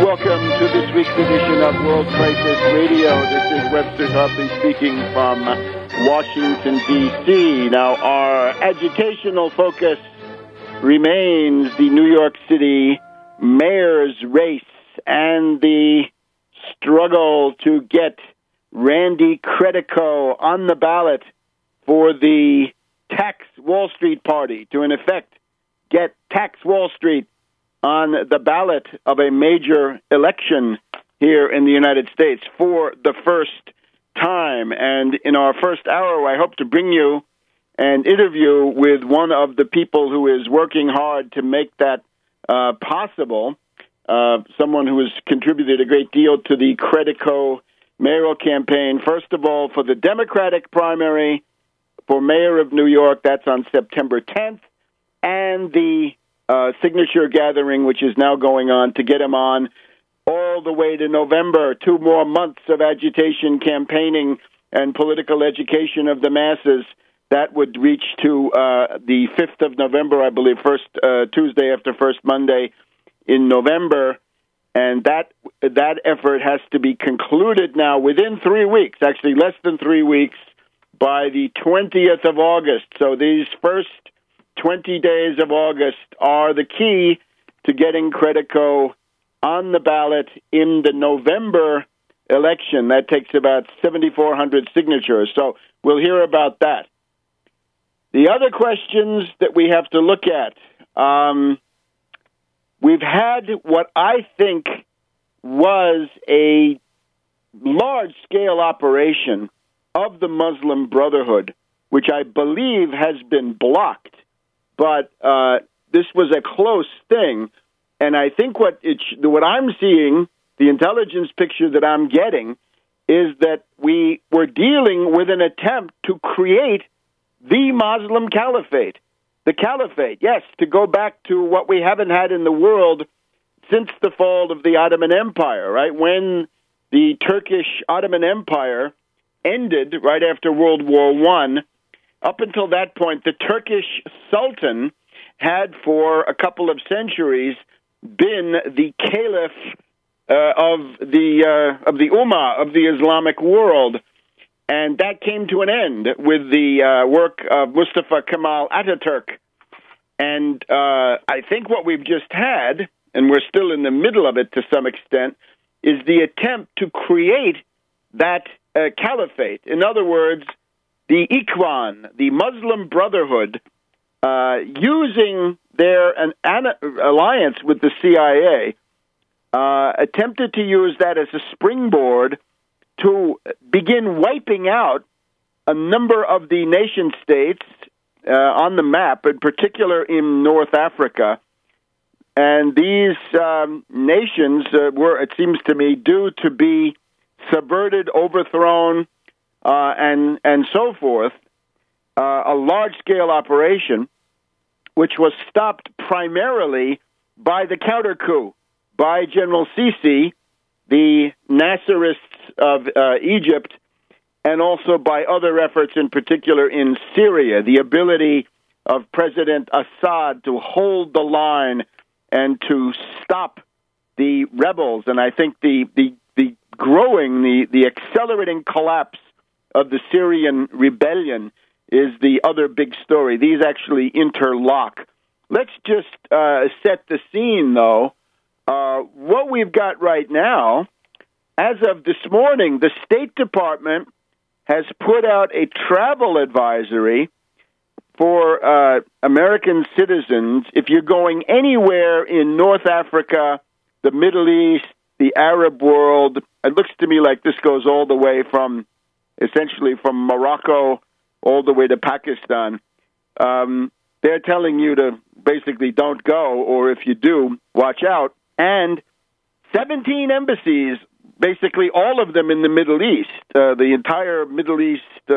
Welcome to this week's edition of World Crisis Radio. This is Webster Tarpley speaking from Washington, D.C. Now, our agitational focus remains the New York City mayor's race and the struggle to get Randy Credico on the ballot for the Tax Wall Street Party to, in effect, get Tax Wall Street on the ballot of a major election here in the United States for the first time. And in our first hour, I hope to bring you an interview with one of the people who is working hard to make that possible, someone who has contributed a great deal to the Credico mayoral campaign. First of all, for the Democratic primary for mayor of New York, that's on September 10th, and the signature gathering, which is now going on to get him on all the way to November. 2 more months of agitation, campaigning, and political education of the masses. That would reach to the 5th of November, I believe, first Tuesday after first Monday in November. And that effort has to be concluded now within 3 weeks, actually less than 3 weeks, by the 20th of August. So these first 20 days of August are the key to getting Credico on the ballot in the November election. That takes about 7,400 signatures. So we'll hear about that. The other questions that we have to look at, we've had what I think was a large-scale operation of the Moslem Brotherhood, which I believe has been blocked. But this was a close thing, and I think what I'm seeing, the intelligence picture that I'm getting, is that we were dealing with an attempt to create the Muslim Caliphate. The Caliphate, yes, to go back to what we haven't had in the world since the fall of the Ottoman Empire, right? When the Turkish Ottoman Empire ended right after World War I, up until that point, the Turkish Sultan had for a couple of centuries been the Caliph of the Ummah, of the Islamic world. And that came to an end with the work of Mustafa Kemal Ataturk. And I think what we've just had, and we're still in the middle of it to some extent, is the attempt to create that caliphate. In other words, the Ikhwan, the Moslem Brotherhood, using their alliance with the CIA, attempted to use that as a springboard to begin wiping out a number of the nation states on the map, in particular in North Africa. And these nations were, it seems to me, due to be subverted, overthrown, and so forth, a large-scale operation, which was stopped primarily by the counter-coup, by General Sisi, the Nasserists of Egypt, and also by other efforts, in particular in Syria, the ability of President Assad to hold the line and to stop the rebels. And I think the accelerating collapse of the Syrian rebellion is the other big story. These actually interlock. Let's just set the scene, though. What we've got right now, as of this morning, the State Department has put out a travel advisory for American citizens. If you're going anywhere in North Africa, the Middle East, the Arab world, it looks to me like this goes all the way from, essentially from Morocco all the way to Pakistan. They're telling you to basically don't go, or if you do, watch out. And 17 embassies, basically all of them in the Middle East, the entire Middle East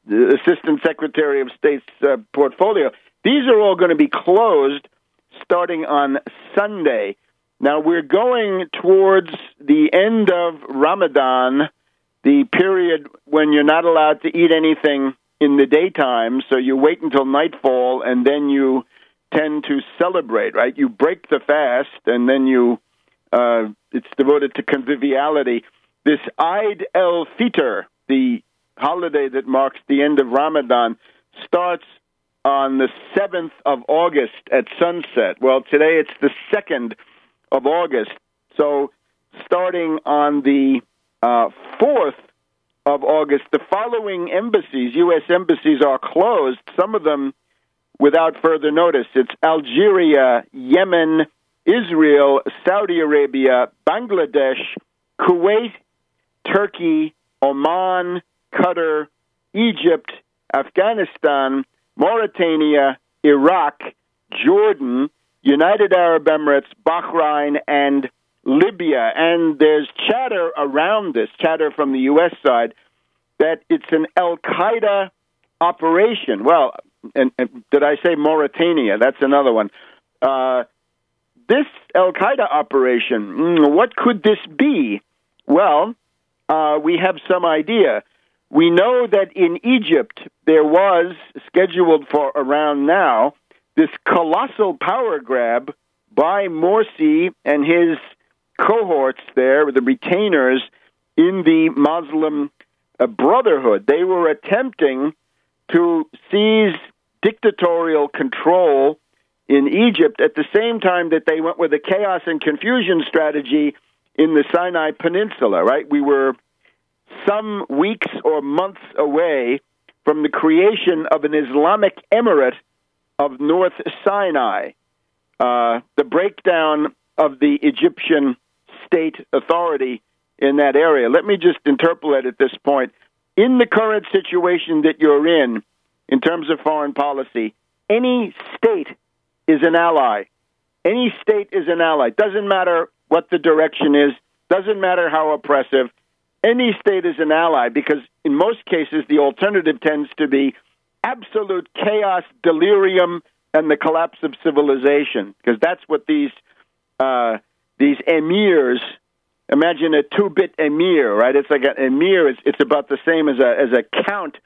Assistant Secretary of State's portfolio, these are all going to be closed starting on Sunday. Now, we're going towards the end of Ramadan, the period when you're not allowed to eat anything in the daytime, so you wait until nightfall, and then you tend to celebrate, right? You break the fast, and then you It's devoted to conviviality. This Eid el-Fitr, the holiday that marks the end of Ramadan, starts on the 7th of August at sunset. Well, today it's the 2nd of August. So starting on the 4th of August, the following embassies, U.S. embassies, are closed, some of them without further notice. It's Algeria, Yemen, Israel, Saudi Arabia, Bangladesh, Kuwait, Turkey, Oman, Qatar, Egypt, Afghanistan, Mauritania, Iraq, Jordan, United Arab Emirates, Bahrain, and Libya. And there's chatter around this, chatter from the U.S. side, that it's an al-Qaeda operation. Well, and did I say Mauritania? That's another one. This al-Qaeda operation, what could this be? Well, we have some idea. We know that in Egypt there was, scheduled for around now, this colossal power grab by Morsi and his cohorts there, the retainers in the Moslem Brotherhood. They were attempting to seize dictatorial control in Egypt at the same time that they went with a chaos and confusion strategy in the Sinai Peninsula, right? We were some weeks or months away from the creation of an Islamic emirate of North Sinai, the breakdown of the Egyptian state authority in that area. Let me just interpolate at this point. In the current situation that you're in terms of foreign policy, any state is an ally. Any state is an ally. Doesn't matter what the direction is, doesn't matter how oppressive. Any state is an ally because in most cases the alternative tends to be absolute chaos, delirium, and the collapse of civilization, because that's what these emirs, imagine a 2-bit emir, right? It's like an emir, it's about the same as a count,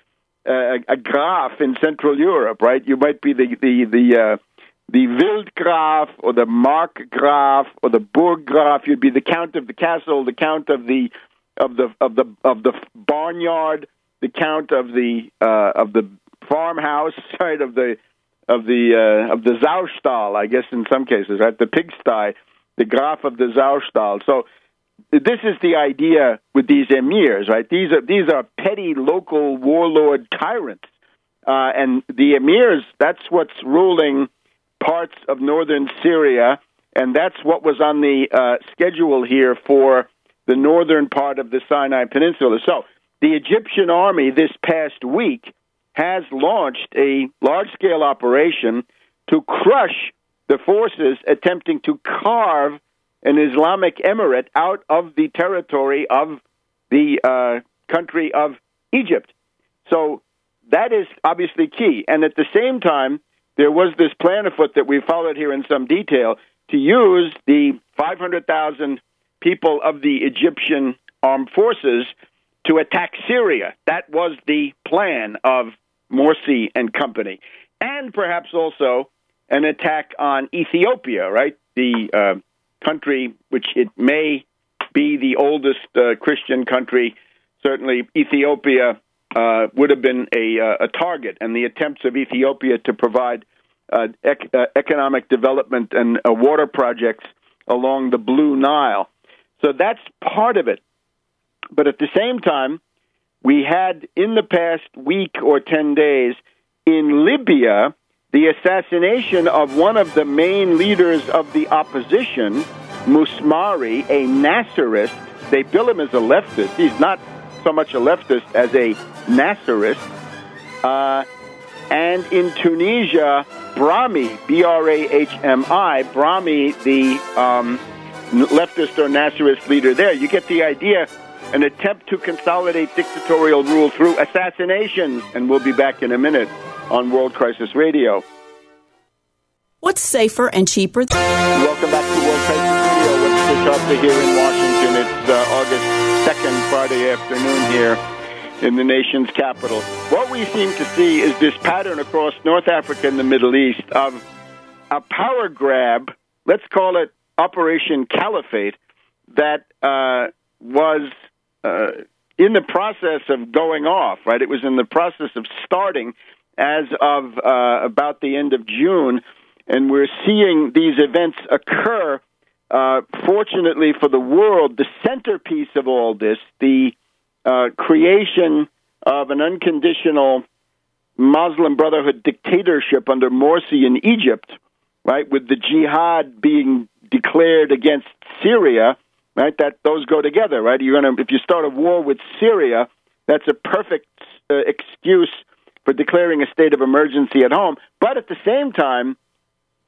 a Graf in Central Europe, right? You might be the Wildgraf or the Markgraf or the Burggraf. You'd be the count of the castle, the count of the barnyard, the count of the farmhouse, right? Of the Saustall, I guess in some cases, right? The pigsty, the Graf of the Saustall. So this is the idea with these emirs, right? These are petty local warlord tyrants, and the emirs. That's what's ruling parts of northern Syria, and that's what was on the schedule here for the northern part of the Sinai Peninsula. So the Egyptian army this past week has launched a large-scale operation to crush the forces attempting to carve an Islamic emirate out of the territory of the country of Egypt. So that is obviously key. And at the same time, there was this plan afoot that we followed here in some detail to use the 500,000 people of the Egyptian armed forces to attack Syria. That was the plan of Morsi and company. And perhaps also an attack on Ethiopia, right? The country which it may be the oldest Christian country. Certainly Ethiopia would have been a target, and the attempts of Ethiopia to provide economic development and water projects along the Blue Nile. So that's part of it. But at the same time, we had in the past week or 10 days in Libya the assassination of one of the main leaders of the opposition, Musmari, a Nasserist. They bill him as a leftist. He's not so much a leftist as a Nasserist. And in Tunisia, Brahmi, B-R-A-H-M-I, Brahmi, the leftist or Nasserist leader there. You get the idea, an attempt to consolidate dictatorial rule through assassinations. And we'll be back in a minute on World Crisis Radio. What's safer and cheaper? Welcome back to World Crisis Radio. Webster Tarpley here in Washington. It's August 2nd, Friday afternoon here in the nation's capital. What we seem to see is this pattern across North Africa and the Middle East of a power grab, let's call it Operation Caliphate that was in the process of going off, right? It was in the process of starting as of about the end of June, and we're seeing these events occur. Fortunately for the world, the centerpiece of all this, the creation of an unconditional Moslem Brotherhood dictatorship under Morsi in Egypt, right, with the jihad being declared against Syria, right? That those go together, right? If you start a war with Syria, that's a perfect excuse for declaring a state of emergency at home. But at the same time,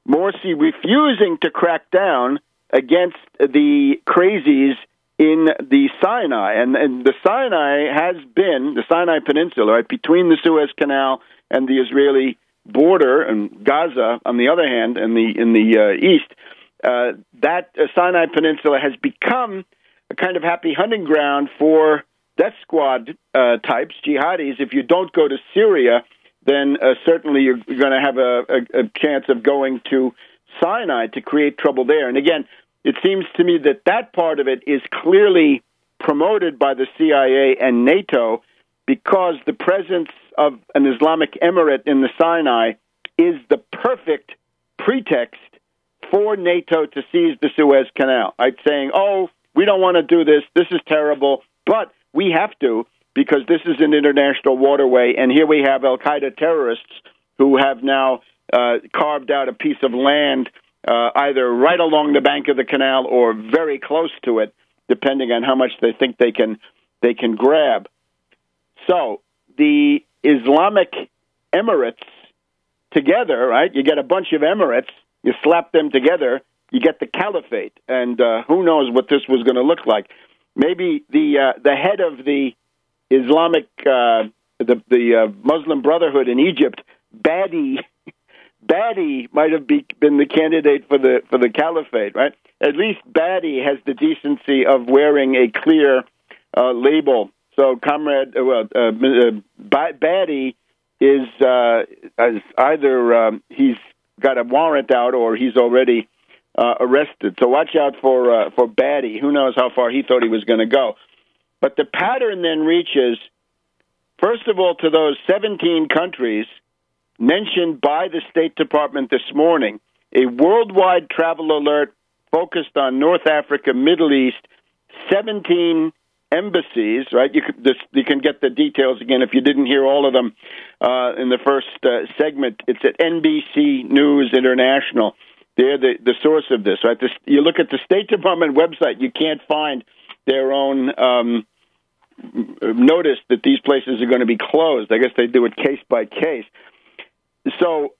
Morsi refusing to crack down against the crazies in the Sinai. And the Sinai has been, the Sinai Peninsula, right, between the Suez Canal and the Israeli border, and Gaza, on the other hand, in the east, that Sinai Peninsula has become a kind of happy hunting ground for death squad types, jihadis. If you don't go to Syria, then certainly you're going to have a chance of going to Sinai to create trouble there. And again, it seems to me that that part of it is clearly promoted by the CIA and NATO, because the presence of an Islamic emirate in the Sinai is the perfect pretext for NATO to seize the Suez Canal, right? Saying, oh, we don't want to do this, this is terrible, but we have to, because this is an international waterway, and here we have al-Qaeda terrorists who have now carved out a piece of land either right along the bank of the canal or very close to it, depending on how much they think they can grab. So the Islamic Emirates together, right? You get a bunch of Emirates, you slap them together, you get the Caliphate, and who knows what this was going to look like. Maybe the head of the Islamic, the Moslem Brotherhood in Egypt, Badi might have been the candidate for the Caliphate, right? At least Badi has the decency of wearing a clear label. So, Comrade, Badi is either he's got a warrant out or he's already arrested. So watch out for Badi. Who knows how far he thought he was going to go. But the pattern then reaches, first of all, to those 17 countries mentioned by the State Department this morning, a worldwide travel alert focused on North Africa, Middle East, 17 embassies, right? You can get the details again if you didn't hear all of them in the first segment. It's at NBC News International. They're the source of this, right? You look at the State Department website, you can't find their own notice that these places are going to be closed. I guess they do it case by case. So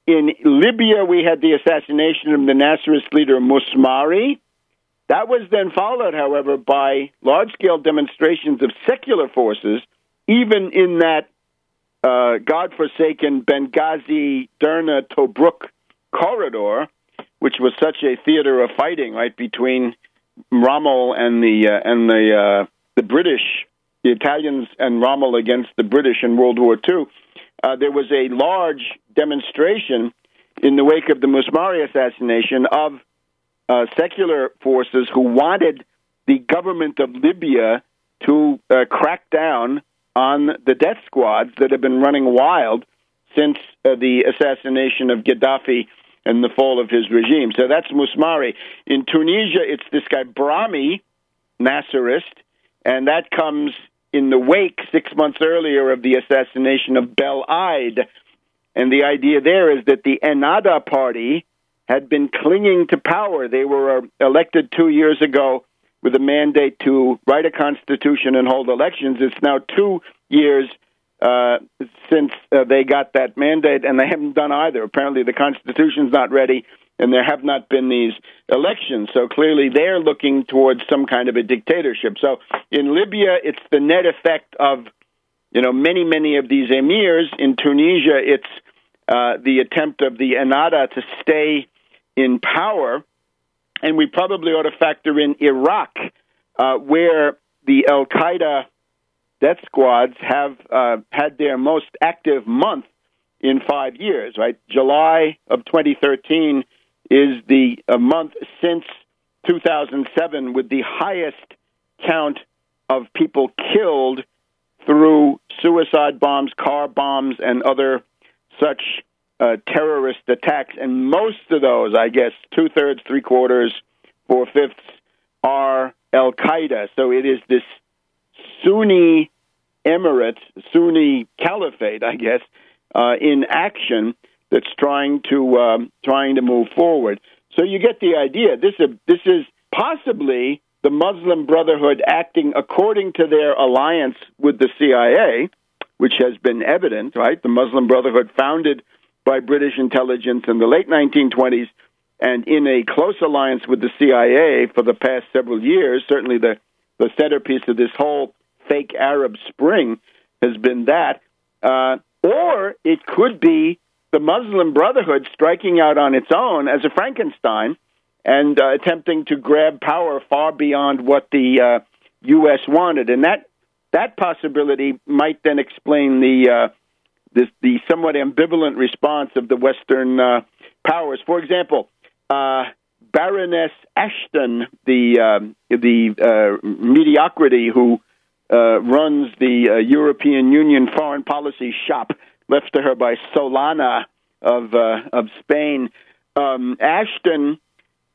in Libya, we had the assassination of the Nasserist leader Musmari. That was then followed, however, by large-scale demonstrations of secular forces, even in that godforsaken Benghazi, Derna, Tobruk corridor, which was such a theater of fighting, right, between Rommel and the British, the Italians and Rommel against the British in World War II. There was a large demonstration in the wake of the Musmari assassination of secular forces who wanted the government of Libya to crack down on the death squads that have been running wild since the assassination of Gaddafi and the fall of his regime. So that's Musmari. In Tunisia, it's this guy Brahmi, Nasserist, and that comes in the wake 6 months earlier of the assassination of Bel Aid. And the idea there is that the Ennahda party had been clinging to power. They were elected 2 years ago with a mandate to write a constitution and hold elections. It's now 2 years since they got that mandate, and they haven't done either. Apparently the constitution's not ready, and there have not been these elections. So clearly they're looking towards some kind of a dictatorship. So in Libya, it's the net effect of, many of these emirs. In Tunisia, it's the attempt of the Ennahda to stay in power. And we probably ought to factor in Iraq, where the al-Qaeda death squads have had their most active month in 5 years, right? July of 2013 is the month since 2007 with the highest count of people killed through suicide bombs, car bombs, and other such terrorist attacks. And most of those, I guess, 2/3, 3/4, 4/5 are Al-Qaeda. So it is this Sunni emirate, Sunni Caliphate, I guess, in action that's trying to move forward. So you get the idea. This is possibly the Moslem Brotherhood acting according to their alliance with the CIA, which has been evident, right? The Moslem Brotherhood, founded by British intelligence in the late 1920s and in a close alliance with the CIA for the past several years. Certainly the centerpiece of this whole fake Arab Spring has been that. Or it could be the Moslem Brotherhood striking out on its own as a Frankenstein and attempting to grab power far beyond what the U.S. wanted. And that possibility might then explain the somewhat ambivalent response of the Western powers. For example, Baroness Ashton, the mediocrity who runs the European Union foreign policy shop left to her by Solana of Spain. Ashton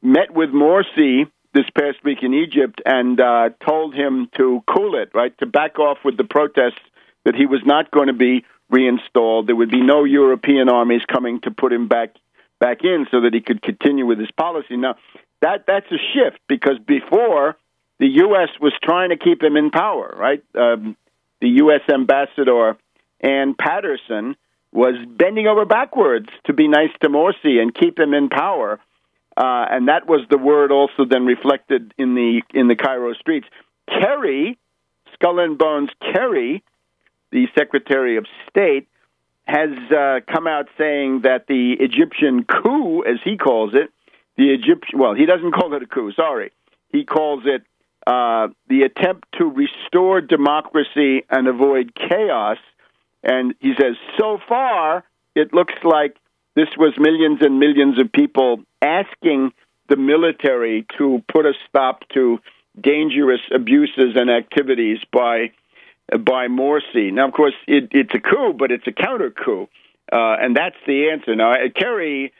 met with Morsi this past week in Egypt and told him to cool it, right, to back off with the protests, that he was not going to be reinstalled. There would be no European armies coming to put him back in so that he could continue with his policy. Now, that's a shift, because before, the U.S. was trying to keep him in power, right? The U.S. ambassador, Ann Patterson, was bending over backwards to be nice to Morsi and keep him in power. And that was the word also then reflected in the Cairo streets. Kerry, Skull and Bones Kerry, the Secretary of State, has come out saying that the Egyptian coup, as he calls it, he doesn't call it a coup, sorry. He calls it the attempt to restore democracy and avoid chaos. And he says, so far, it looks like this was millions and millions of people asking the military to put a stop to dangerous abuses and activities by Morsi. Now, of course, it's a coup, but it's a counter coup, and that's the answer. Now, Kerry,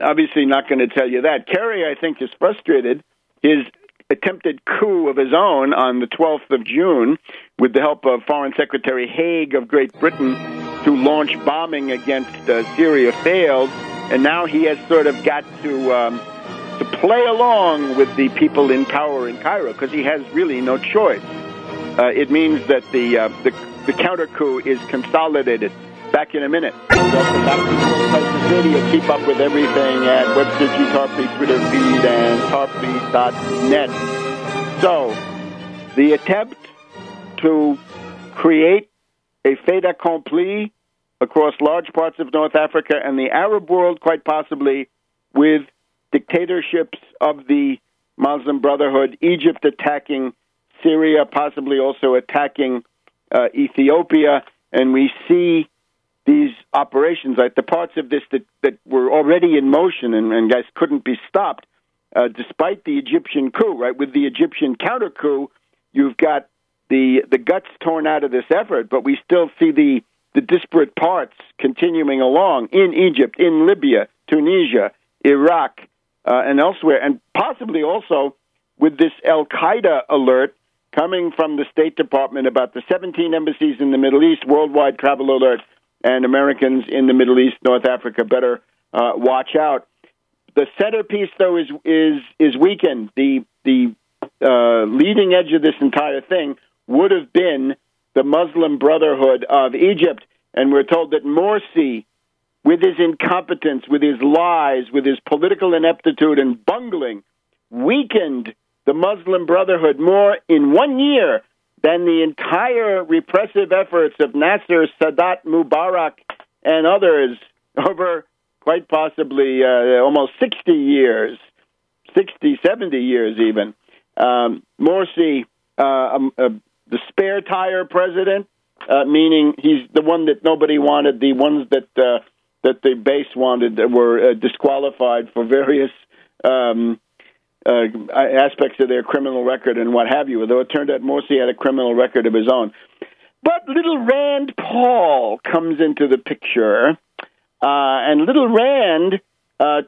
obviously not going to tell you that. Kerry, I think, is frustrated. His attempted coup of his own on the 12th of June, with the help of Foreign Secretary Haig of Great Britain, to launch bombing against Syria failed, and now he has sort of got to play along with the people in power in Cairo, because he has really no choice. It means that the counter coup is consolidated. Back in a minute. Welcome back to City. You'll keep up with everything at Webster G. Tarpley Twitter feed and tarpley.net. So, the attempt to create a fait accompli across large parts of North Africa and the Arab world, quite possibly, with dictatorships of the Moslem Brotherhood, Egypt attacking Syria, possibly also attacking Ethiopia, and we see these operations, like the parts of this that were already in motion and guys couldn't be stopped, despite the Egyptian coup, right? With the Egyptian counter coup, you've got the guts torn out of this effort, but we still see the disparate parts continuing along in Egypt, in Libya, Tunisia, Iraq, and elsewhere, and possibly also with this Al-Qaeda alert coming from the State Department about the 17 embassies in the Middle East, worldwide travel alert, and Americans in the Middle East, North Africa, better watch out. The centerpiece, though, is weakened. The leading edge of this entire thing would have been the Moslem Brotherhood of Egypt, and we're told that Morsi, with his incompetence, with his lies, with his political ineptitude and bungling, weakened the Moslem Brotherhood more in 1 year than the entire repressive efforts of Nasser, Sadat, Mubarak, and others over quite possibly almost 60 years, 60, 70 years even. Morsi, the spare tire president, meaning he's the one that nobody wanted, the ones that that the base wanted were disqualified for various aspects of their criminal record and what have you, although it turned out Morsi had a criminal record of his own. But little Rand Paul comes into the picture, and little Rand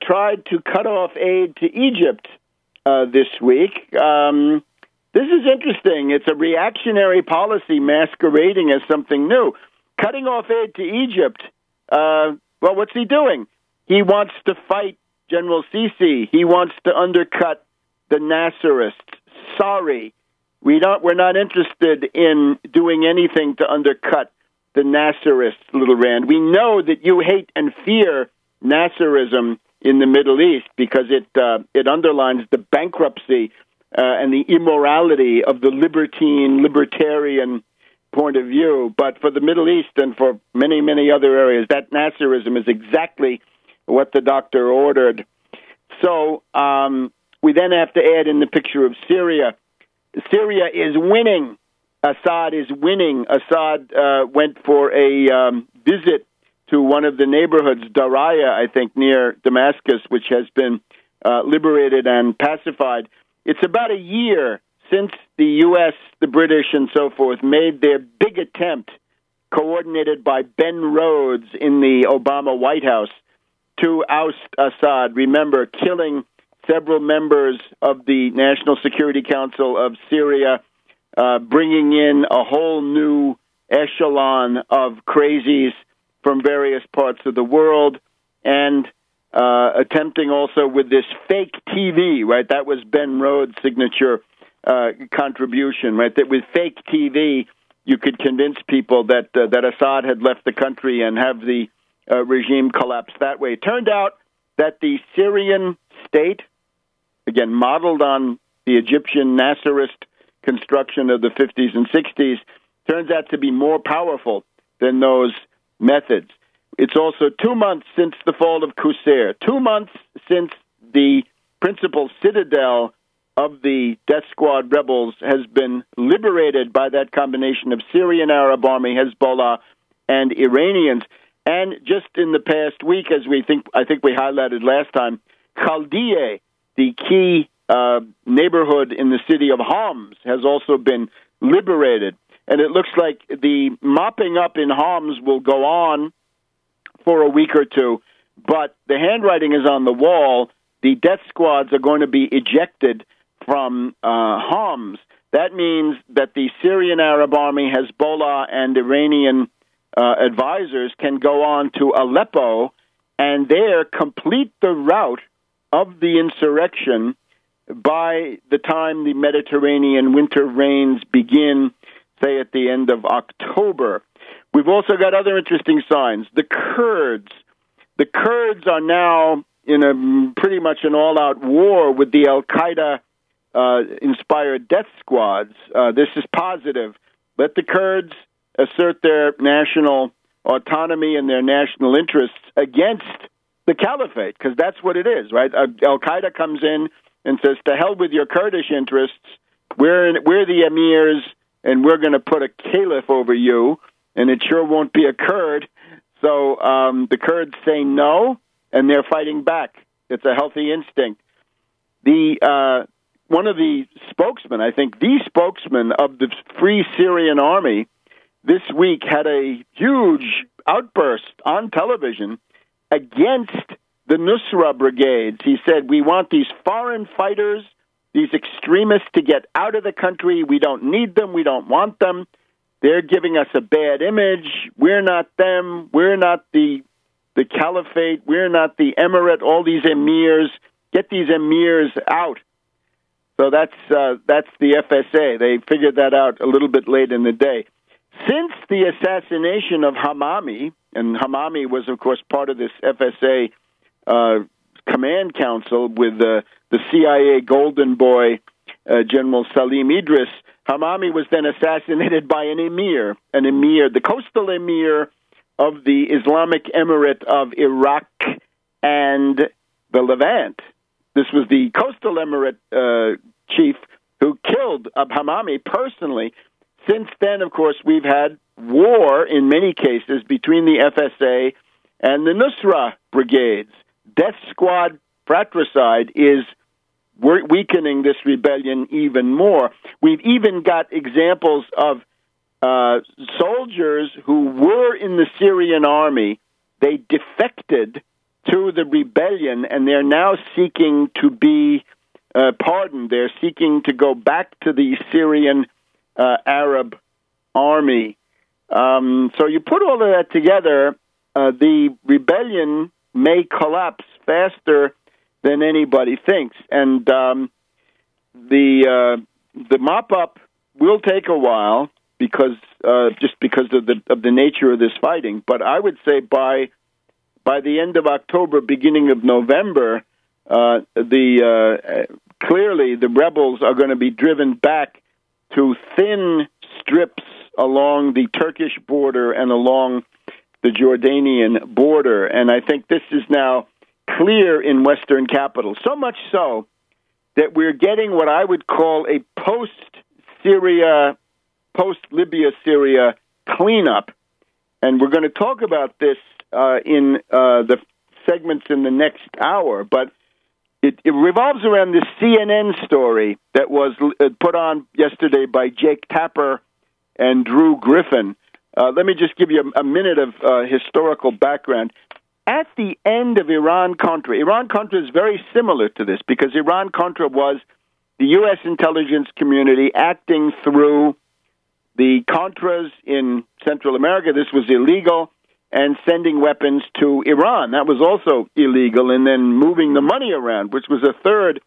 tried to cut off aid to Egypt this week. This is interesting. It's a reactionary policy masquerading as something new. Cutting off aid to Egypt, well, what's he doing? He wants to fight General Sisi. He wants to undercut the Nasserists. Sorry, we're not interested in doing anything to undercut the Nasserists, little Rand. We know that you hate and fear Nasserism in the Middle East because it underlines the bankruptcy and the immorality of the libertarian point of view. But for the Middle East and for many, many other areas, that Nasserism is exactly what the doctor ordered. So we then have to add in the picture of Syria. Syria is winning. Assad is winning. Assad went for a visit to one of the neighborhoods, Daraya, I think, near Damascus, which has been liberated and pacified. It's about a year since the U.S., the British, and so forth made their big attempt, coordinated by Ben Rhodes in the Obama White House, to oust Assad. Remember, killing several members of the National Security Council of Syria, bringing in a whole new echelon of crazies from various parts of the world, and attempting also with this fake TV, right? That was Ben Rhodes' signature contribution, right? That with fake TV, you could convince people that Assad had left the country and have the regime collapse that way. It turned out that the Syrian state, again, modeled on the Egyptian Nasserist construction of the 50s and 60s, turns out to be more powerful than those methods. It's also 2 months since the fall of Qusair, 2 months since the principal citadel of the death squad rebels has been liberated by that combination of Syrian Arab Army, Hezbollah, and Iranians. And just in the past week, as I think we highlighted last time, Chaldea, the key neighborhood in the city of Homs, has also been liberated. And it looks like the mopping up in Homs will go on for a week or two, but the handwriting is on the wall. The death squads are going to be ejected from Homs. That means that the Syrian Arab Army, Hezbollah, and Iranian advisors can go on to Aleppo and there complete the rout of the insurrection by the time the Mediterranean winter rains begin, say at the end of October. We've also got other interesting signs. The Kurds are now in a pretty much an all-out war with the Al-Qaeda inspired death squads. This is positive. Let the Kurds assert their national autonomy and their national interests against the Caliphate, because that's what it is, right? Al-Qaeda comes in and says, to hell with your Kurdish interests. We're the emirs, and we're going to put a caliph over you, and it sure won't be a Kurd. So the Kurds say no, and they're fighting back. It's a healthy instinct. One of the spokesmen, I think the spokesman of the Free Syrian Army, this week had a huge outburst on television against the Nusra brigades. He said, we want these foreign fighters, these extremists to get out of the country. We don't need them. We don't want them. They're giving us a bad image. We're not them. We're not the Caliphate. We're not the emirate. All these emirs. Get these emirs out. So that's the FSA. They figured that out a little bit late in the day. Since the assassination of Hamami, and Hamami was, of course, part of this FSA command council with the CIA golden boy, General Salim Idris, Hamami was then assassinated by an emir, the coastal emir of the Islamic Emirate of Iraq and the Levant. This was the coastal emirate chief who killed Hamami personally. Since then, of course, we've had war in many cases between the FSA And the Nusra brigades, death squad fratricide, is weakening this rebellion even more. We've even got examples of soldiers who were in the Syrian army. They defected to the rebellion, and they're now seeking to be pardoned. They're seeking to go back to the Syrian Arab army. So you put all of that together, the rebellion may collapse faster than anybody thinks, and the mop-up will take a while because of the nature of this fighting. But I would say by the end of October, beginning of November, clearly the rebels are going to be driven back to thin strips along the Turkish border and along the Jordanian border. And I think this is now clear in Western capitals, so much so that we're getting what I would call a post-Libya-Syria cleanup. And we're going to talk about this in the segments in the next hour, but it revolves around this CNN story that was put on yesterday by Jake Tapper and Drew Griffin. Let me just give you a minute of historical background. At the end of Iran-Contra is very similar to this because Iran-Contra was the U.S. intelligence community acting through the Contras in Central America. This was illegal, and sending weapons to Iran. That was also illegal, and then moving the money around, which was a third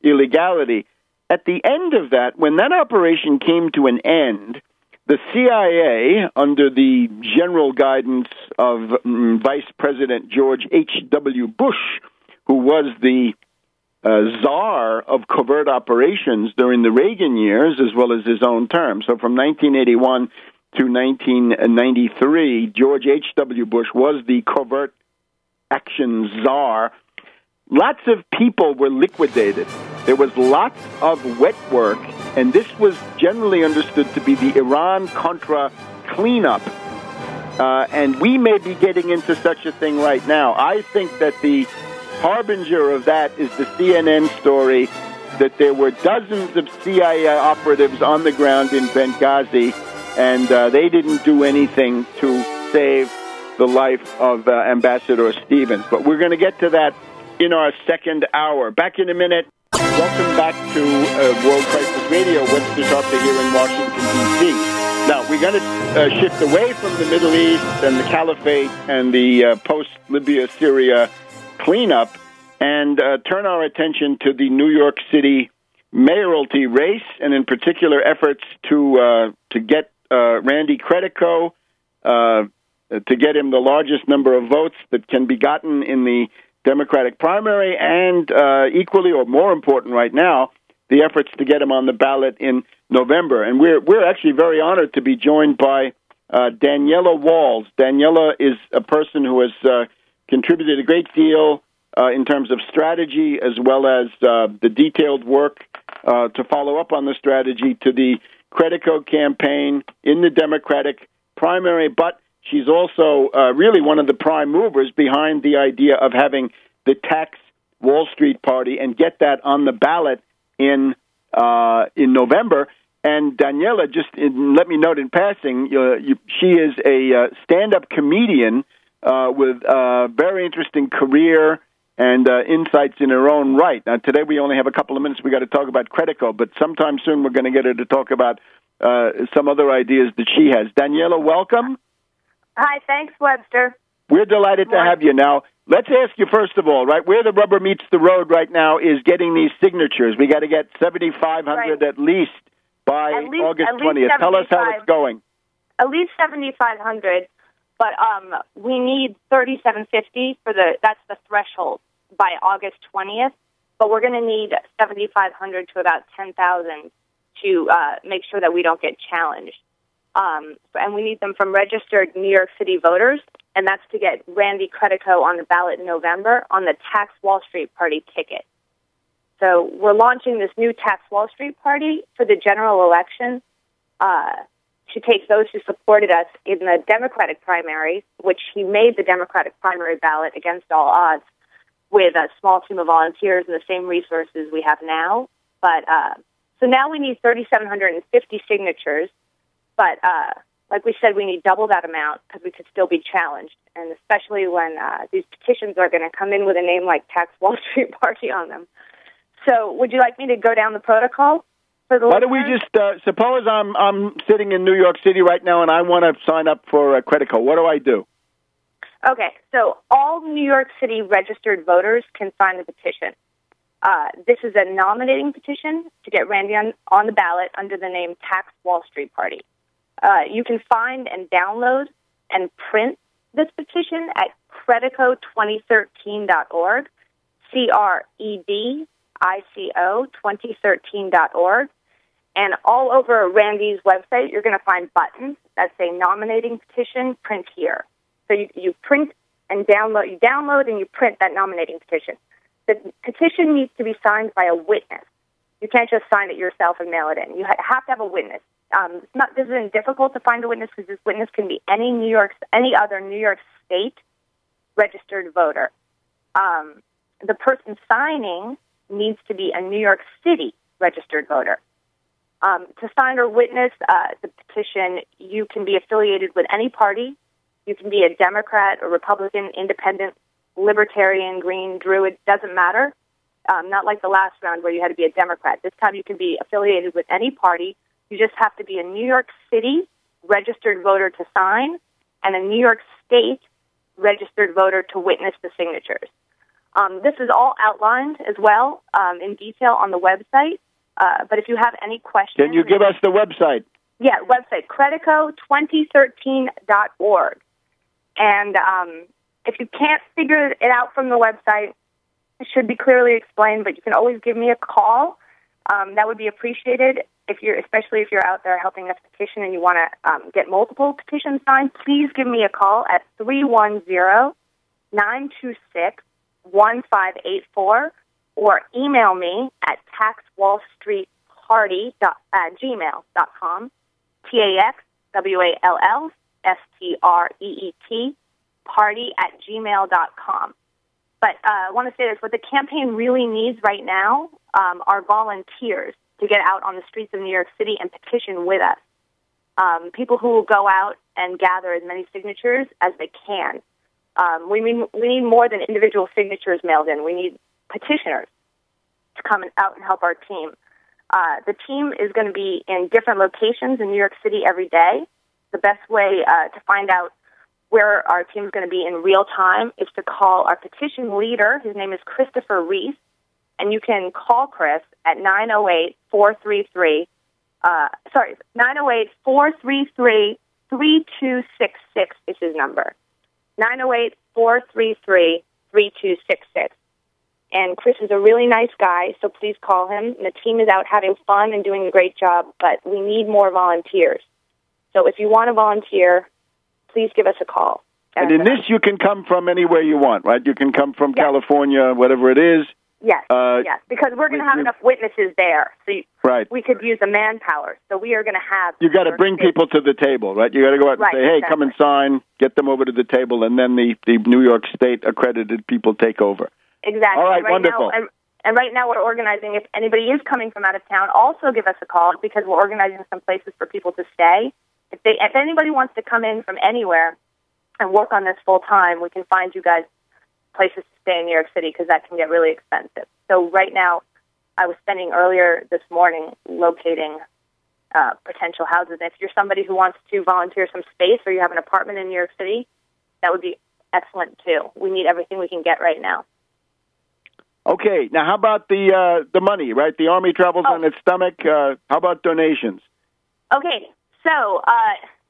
illegality. At the end of that, when that operation came to an end, the CIA, under the general guidance of Vice President George H.W. Bush, who was the czar of covert operations during the Reagan years, as well as his own term. So from 1981 to 1993, George H.W. Bush was the covert action czar. Lots of people were liquidated. There was lots of wet work, and this was generally understood to be the Iran-Contra cleanup. And we may be getting into such a thing right now. I think that the harbinger of that is the CNN story that there were dozens of CIA operatives on the ground in Benghazi, and they didn't do anything to save the life of Ambassador Stevens. But we're going to get to that in our second hour. Back in a minute. Welcome back to World Crisis Radio. Webster Tarpley here in Washington, D.C. Now, we're going to shift away from the Middle East and the Caliphate and the post-Libya-Syria cleanup and turn our attention to the New York City mayoralty race, and in particular efforts to get Randy Credico, to get him the largest number of votes that can be gotten in the Democratic primary, and equally or more important right now, the efforts to get him on the ballot in November. And we're actually very honored to be joined by Daniela Walls. Daniela is a person who has contributed a great deal in terms of strategy, as well as the detailed work to follow up on the strategy to the Credico campaign in the Democratic primary, but she's also really one of the prime movers behind the idea of having the tax Wall Street Party and get that on the ballot in November. And Daniela, just let me note in passing, she is a stand-up comedian with a very interesting career and insights in her own right. Now, today we only have a couple of minutes. We got to talk about Credico, but sometime soon we're going to get her to talk about some other ideas that she has. Daniela, welcome. Hi, thanks, Webster. We're delighted to have you. Now, let's ask you first of all, right, where the rubber meets the road right now is getting these signatures. We got to get 7,500 at least by August 20th. Tell us how it's going. At least 7,500, but we need 3,750 that's the threshold by August 20th. But we're going to need 7,500 to about 10,000 to make sure that we don't get challenged. And we need them from registered New York City voters, and that's to get Randy Credico on the ballot in November on the Tax Wall Street Party ticket. So we're launching this new Tax Wall Street Party for the general election to take those who supported us in the Democratic primary, which he made the Democratic primary ballot against all odds with a small team of volunteers and the same resources we have now. But so now we need 3,750 signatures. But like we said, we need double that amount because we could still be challenged, and especially when these petitions are going to come in with a name like Tax Wall Street Party on them. So would you like me to go down the protocol for the Why don't we listeners? just, suppose I'm sitting in New York City right now and I want to sign up for Credico. What do I do? Okay, so all New York City registered voters can sign the petition. This is a nominating petition to get Randy on the ballot under the name Tax Wall Street Party. You can find and download and print this petition at Credico2013.org, CREDICO 2013.org. And all over Randy's website, you're going to find buttons that say nominating petition, print here. So you print and download, you download and you print that nominating petition. The petition needs to be signed by a witness. You can't just sign it yourself and mail it in. You have to have a witness. This isn't difficult to find a witness because this witness can be any other New York State registered voter. The person signing needs to be a New York City registered voter. To sign or witness the petition, you can be affiliated with any party. You can be a Democrat, a Republican, independent, Libertarian, Green, Druid, doesn't matter. Not like the last round where you had to be a Democrat. This time you can be affiliated with any party. You just have to be a New York City registered voter to sign and a New York State registered voter to witness the signatures. This is all outlined as well in detail on the website. But if you have any questions... Can you give us the website? Yeah, website, Credico2013.org. And if you can't figure it out from the website, it should be clearly explained, but you can always give me a call. That would be appreciated, especially if you're out there helping us petition and you want to get multiple petitions signed. Please give me a call at 310-926-1584 or email me at taxwallstreetparty@gmail.com, TAXWALLSTREET, party@gmail.com. But I want to say this, what the campaign really needs right now are volunteers to get out on the streets of New York City and petition with us. People who will go out and gather as many signatures as they can. We need more than individual signatures mailed in. We need petitioners to come out and help our team. The team is going to be in different locations in New York City every day. The best way to find out where our team is going to be in real time is to call our petition leader. His name is Christopher Reese, and you can call Chris at 908-433. 908-433-3266 is his number. 908-433-3266. And Chris is a really nice guy, so please call him. And the team is out having fun and doing a great job, but we need more volunteers. So if you want to volunteer, please give us a call. And in this, you can come from anywhere you want, right? You can come from California, whatever it is. Yes, yes, because we're going to have enough witnesses there. So we could use the manpower. So we are going to have... You got to bring people to the table, right? You got to go out and say, hey, come and sign, get them over to the table, and then the New York State accredited people take over. Exactly. All right, wonderful. Now, and right now we're organizing, if anybody is coming from out of town, also give us a call because we're organizing some places for people to stay. If anybody wants to come in from anywhere and work on this full time, we can find you guys places to stay in New York City because that can get really expensive. So right now, I was spending earlier this morning locating potential houses. If you're somebody who wants to volunteer some space or you have an apartment in New York City, that would be excellent too. We need everything we can get right now. Okay, now how about the money, right? The Army travels on its stomach. How about donations? Okay, so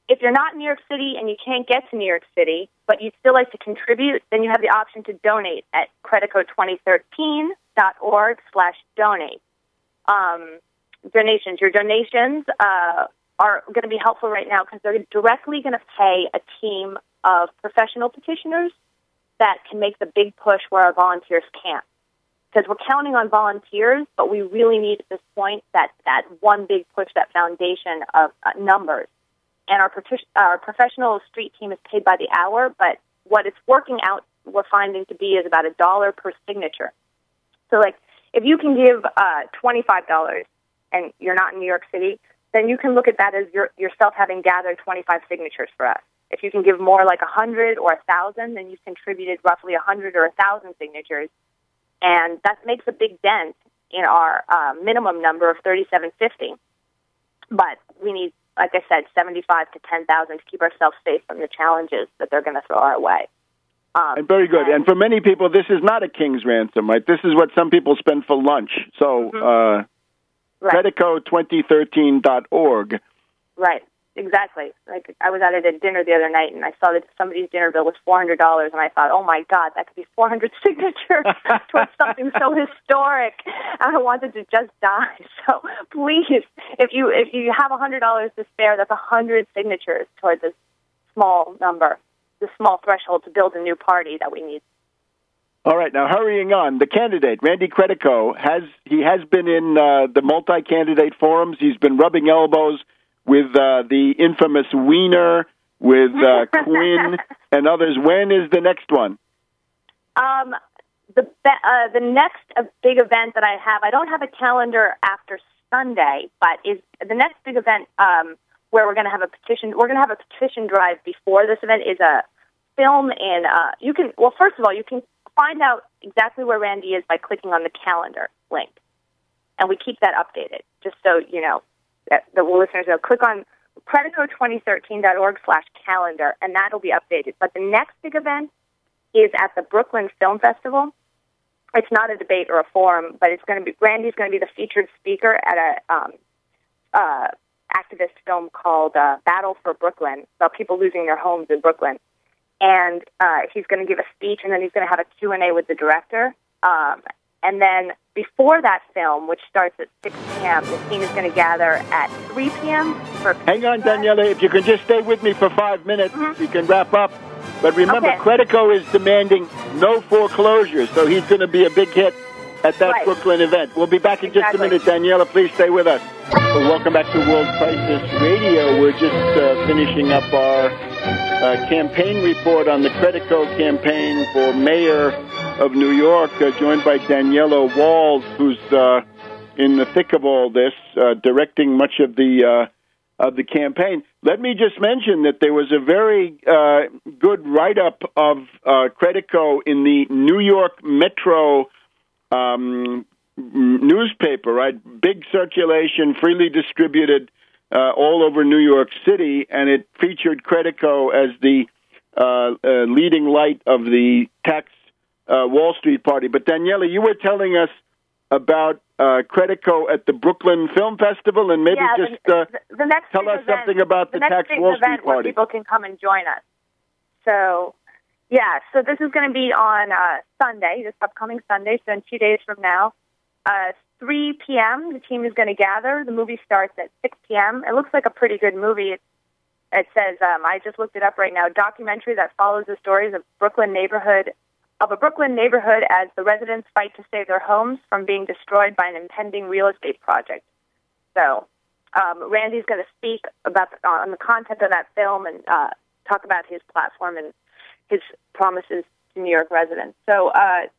if you're not in New York City and you can't get to New York City, but you'd still like to contribute, then you have the option to donate at Credico2013.org/donate. Your donations are going to be helpful right now because they're directly going to pay a team of professional petitioners that can make the big push where our volunteers can't. Because we're counting on volunteers, but we really need at this point that one big push, that foundation of numbers. and our professional street team is paid by the hour, but what it's working out, we're finding to be is about $1 per signature. So, like, if you can give $25 and you're not in New York City, then you can look at that as yourself having gathered 25 signatures for us. If you can give more, like 100 or 1,000, then you've contributed roughly 100 or 1,000 signatures, and that makes a big dent in our minimum number of 3,750. But we need, like I said, 75 to 10,000 to keep ourselves safe from the challenges that they're going to throw our way. Very good. And for many people, this is not a king's ransom, right? This is what some people spend for lunch. So, Credico2013.org. Right, exactly. Like, I was out at a dinner the other night, and I saw that somebody's dinner bill was $400, and I thought, oh, my God, that could be 400 signatures towards something so historic. And I wanted to just die. So, please, if you have $100 to spare, that's 100 signatures towards this small number, this small threshold to build a new party that we need. All right, now hurrying on, the candidate, Randy Credico, has been in the multi-candidate forums. He's been rubbing elbows with the infamous Wiener, with Quinn, and others. When is the next one? The next big event that I have, I don't have a calendar after Sunday, but is the next big event where we're going to have a petition. We're going to have a petition drive before this event. Is a film in. First of all, you can find out exactly where Randy is by clicking on the calendar link, and we keep that updated. Just so you know, that the listeners know, click on Credico2013.org/calendar, and that'll be updated. But the next big event is at the Brooklyn Film Festival. It's not a debate or a forum, but it's going to be Randy's going to be the featured speaker at a activist film called Battle for Brooklyn, about people losing their homes in Brooklyn. And he's going to give a speech, and then he's going to have a Q&A with the director. And then before that film, which starts at 6 p.m., the team is going to gather at 3 p.m. Hang on, Daniela. If you can just stay with me for 5 minutes, we can wrap up. But remember, Credico is demanding no foreclosures, so he's going to be a big hit at that Brooklyn event. We'll be back in just a minute. Daniela, please stay with us. Well, welcome back to World Crisis Radio. We're just finishing up our campaign report on the Credico campaign for mayor of New York, joined by Daniela Walls, who's in the thick of all this, directing much of the campaign. Let me just mention that there was a very good write-up of Credico in the New York Metro newspaper, right? Big circulation, freely distributed all over New York City, and it featured Credico as the leading light of the tax Wall Street party. But Daniela, you were telling us about Credico at the Brooklyn Film Festival, and maybe the next tell us something about the tax Wall Street party. Where people can come and join us. So, yeah, so this is going to be on Sunday, this upcoming Sunday, so in 2 days from now. 3 p.m., the team is going to gather. The movie starts at 6 p.m. It looks like a pretty good movie. It says, I just looked it up right now, documentary that follows the stories of a Brooklyn neighborhood as the residents fight to save their homes from being destroyed by an impending real estate project. So Randy's going to speak about on the content of that film and talk about his platform and his promises to New York residents. So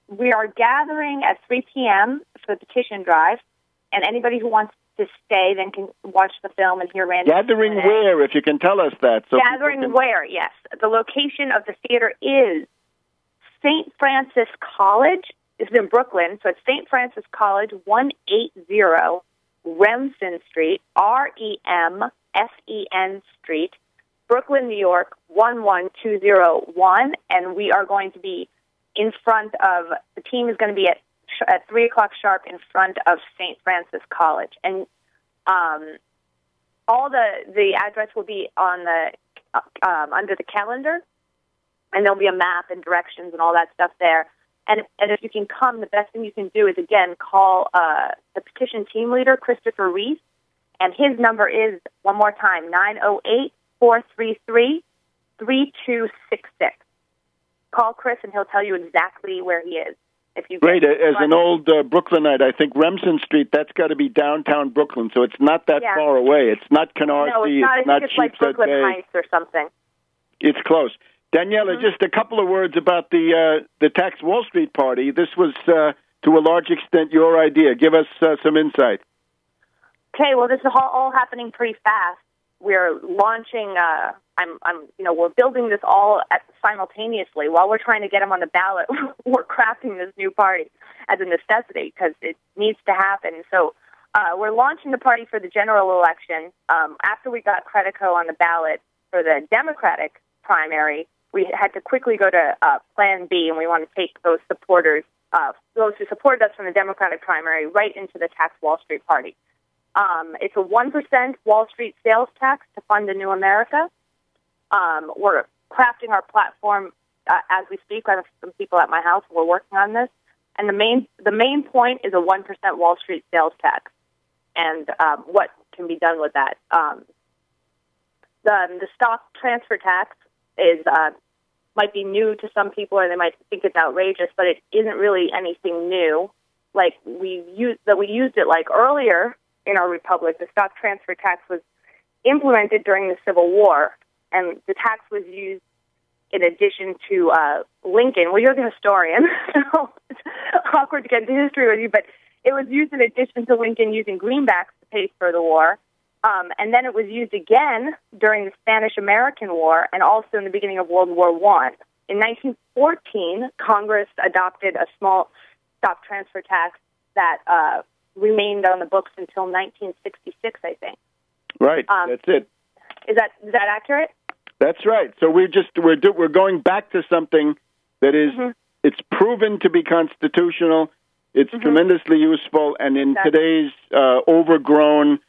we are gathering at 3 p.m. for the petition drive, and anybody who wants to stay then can watch the film and hear Randy. Gathering where, if you can tell us that. So gathering where, yes. The location of the theater is St. Francis College. It's in Brooklyn, so it's St. Francis College, 180 Remsen Street, Remsen Street, Brooklyn, New York, 11201, and we are going to be in front of, the team is going to be at 3 o'clock sharp in front of St. Francis College. And all the address will be on the under the calendar, and there'll be a map and directions and all that stuff there. And if you can come, the best thing you can do is, again, call the petition team leader, Christopher Reese, and his number is, one more time, 908-433-3266. Call Chris, and he'll tell you exactly where he is. If you Great. As an old Brooklynite, I think Remsen Street, that's got to be downtown Brooklyn, so it's not that far away. It's not Canarsie. No, it's not. I think it's like Brooklyn Bay. Heights or something. It's close. Daniela, just a couple of words about the Tax Wall Street Party. This was, to a large extent, your idea. Give us some insight. Okay, well, this is all happening pretty fast. We're launching. We're building this all simultaneously while we're trying to get them on the ballot. We're crafting this new party as a necessity because it needs to happen. So we're launching the party for the general election. After we got Credico on the ballot for the Democratic primary, we had to quickly go to Plan B, and we want to take those supporters, those who supported us from the Democratic primary, right into the Tax Wall Street Party. It's a 1% Wall Street sales tax to fund a new America. We're crafting our platform as we speak. I have some people at my house who are working on this. And the main point is a 1% Wall Street sales tax and what can be done with that. The stock transfer tax is might be new to some people, and they might think it's outrageous, but it isn't really anything new. Like we used it like earlier in our republic. The stock transfer tax was implemented during the Civil War, and the tax was used in addition to Lincoln. Well, you're the historian, so it's awkward to get into history with you, but it was used in addition to Lincoln using greenbacks to pay for the war. And then it was used again during the Spanish-American War and also in the beginning of World War I. In 1914, Congress adopted a small stock transfer tax that remained on the books until 1966, I think. Right, that's it. Is that accurate? That's right. So we're going back to something that is it's proven to be constitutional. It's tremendously useful, and in today's overgrown,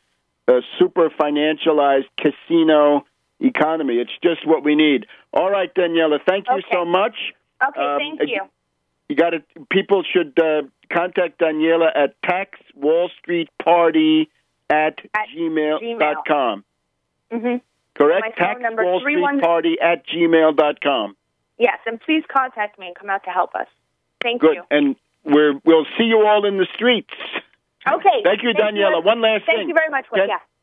super financialized casino economy, it's just what we need. All right, Daniela, thank you so much. Okay, thank you. You got it. People should contact Daniela at taxwallstreetparty@gmail.com. Correct? taxwallstreetparty@gmail.com. Yes, and please contact me and come out to help us. Thank you. Good, and we'll see you all in the streets. Okay. Thank you, Daniela. One last thing. Thank you very much.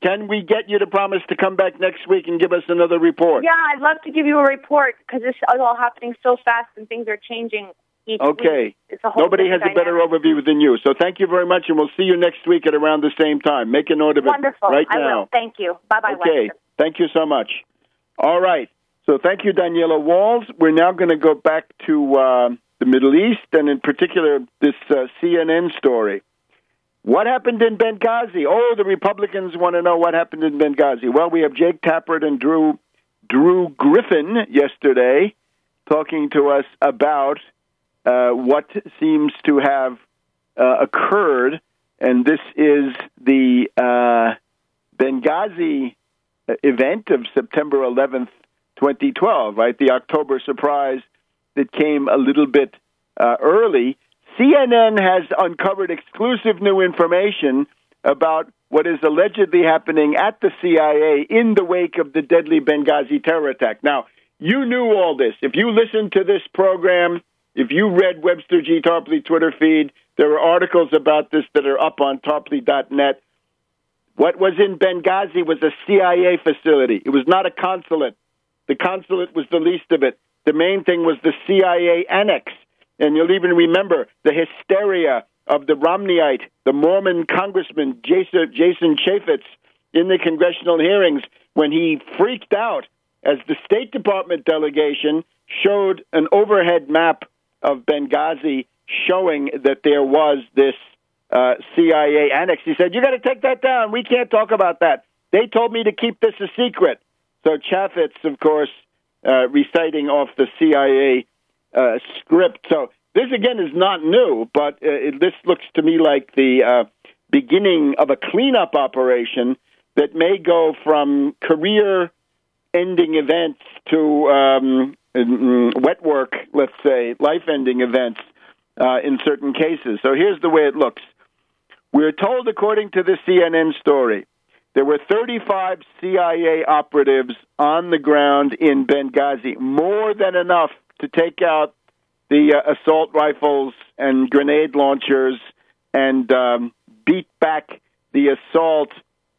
Can we get you to promise to come back next week and give us another report? Yeah, I'd love to give you a report because this is all happening so fast and things are changing each week. It's a whole Nobody has a better overview than you. So thank you very much, and we'll see you next week at around the same time. Make a note of it right now. Wonderful. I will. Thank you. Bye-bye, Okay. Webster. Thank you so much. All right. So thank you, Daniela Walls. We're now going to go back to the Middle East, and in particular, this CNN story. What happened in Benghazi? Oh, the Republicans want to know what happened in Benghazi. Well, we have Jake Tappert and Drew Griffin yesterday talking to us about what seems to have occurred, and this is the Benghazi event of September 11th, 2012, right? The October surprise that came a little bit early. CNN has uncovered exclusive new information about what is allegedly happening at the CIA in the wake of the deadly Benghazi terror attack. Now, you knew all this. If you listened to this program, if you read Webster G. Tarpley Twitter feed, there are articles about this that are up on tarpley.net. What was in Benghazi was a CIA facility. It was not a consulate. The consulate was the least of it. The main thing was the CIA annex. And you'll even remember the hysteria of the Romneyite, the Mormon congressman, Jason Chaffetz, in the congressional hearings when he freaked out as the State Department delegation showed an overhead map of Benghazi showing that there was this CIA annex. He said, "You got to take that down. We can't talk about that. They told me to keep this a secret." So Chaffetz, of course, reciting off the CIA script. So this, again, is not new, but this looks to me like the beginning of a cleanup operation that may go from career-ending events to wet work, let's say, life-ending events in certain cases. So here's the way it looks. We're told, according to the CNN story, there were 35 CIA operatives on the ground in Benghazi, more than enough to take out the assault rifles and grenade launchers and beat back the assault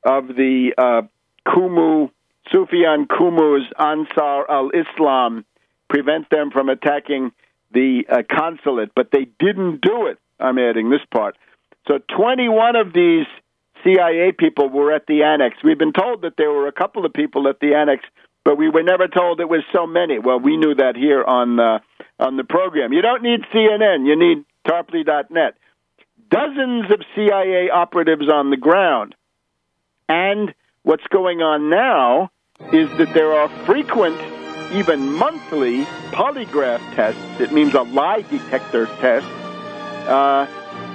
of the Sufyan Qumu's Ansar al-Islam, prevent them from attacking the consulate. But they didn't do it. I'm adding this part. So 21 of these CIA people were at the annex. We've been told that there were a couple of people at the annex, but we were never told it was so many. Well, we knew that here on the program. You don't need CNN. You need Tarpley.net. Dozens of CIA operatives on the ground. And what's going on now is that there are frequent, even monthly, polygraph tests. It means a lie detector test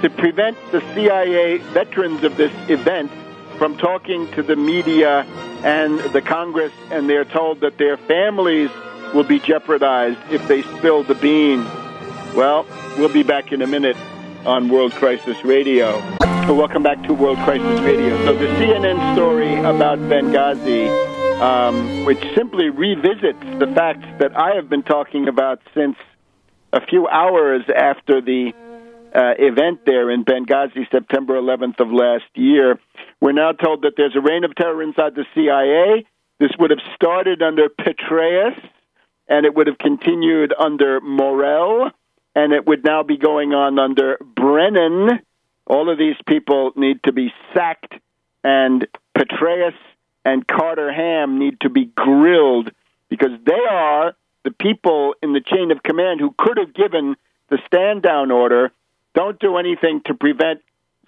to prevent the CIA veterans of this event from talking to the media and the Congress, and they're told that their families will be jeopardized if they spill the beans. Well, we'll be back in a minute on World Crisis Radio. Welcome back to World Crisis Radio. So the CNN story about Benghazi, which simply revisits the facts that I have been talking about since a few hours after the event there in Benghazi, September 11th of last year. We're now told that there's a reign of terror inside the CIA. This would have started under Petraeus, and it would have continued under Morell, and it would now be going on under Brennan. All of these people need to be sacked, and Petraeus and Carter Ham need to be grilled, because they are the people in the chain of command who could have given the stand-down order. Don't do anything to prevent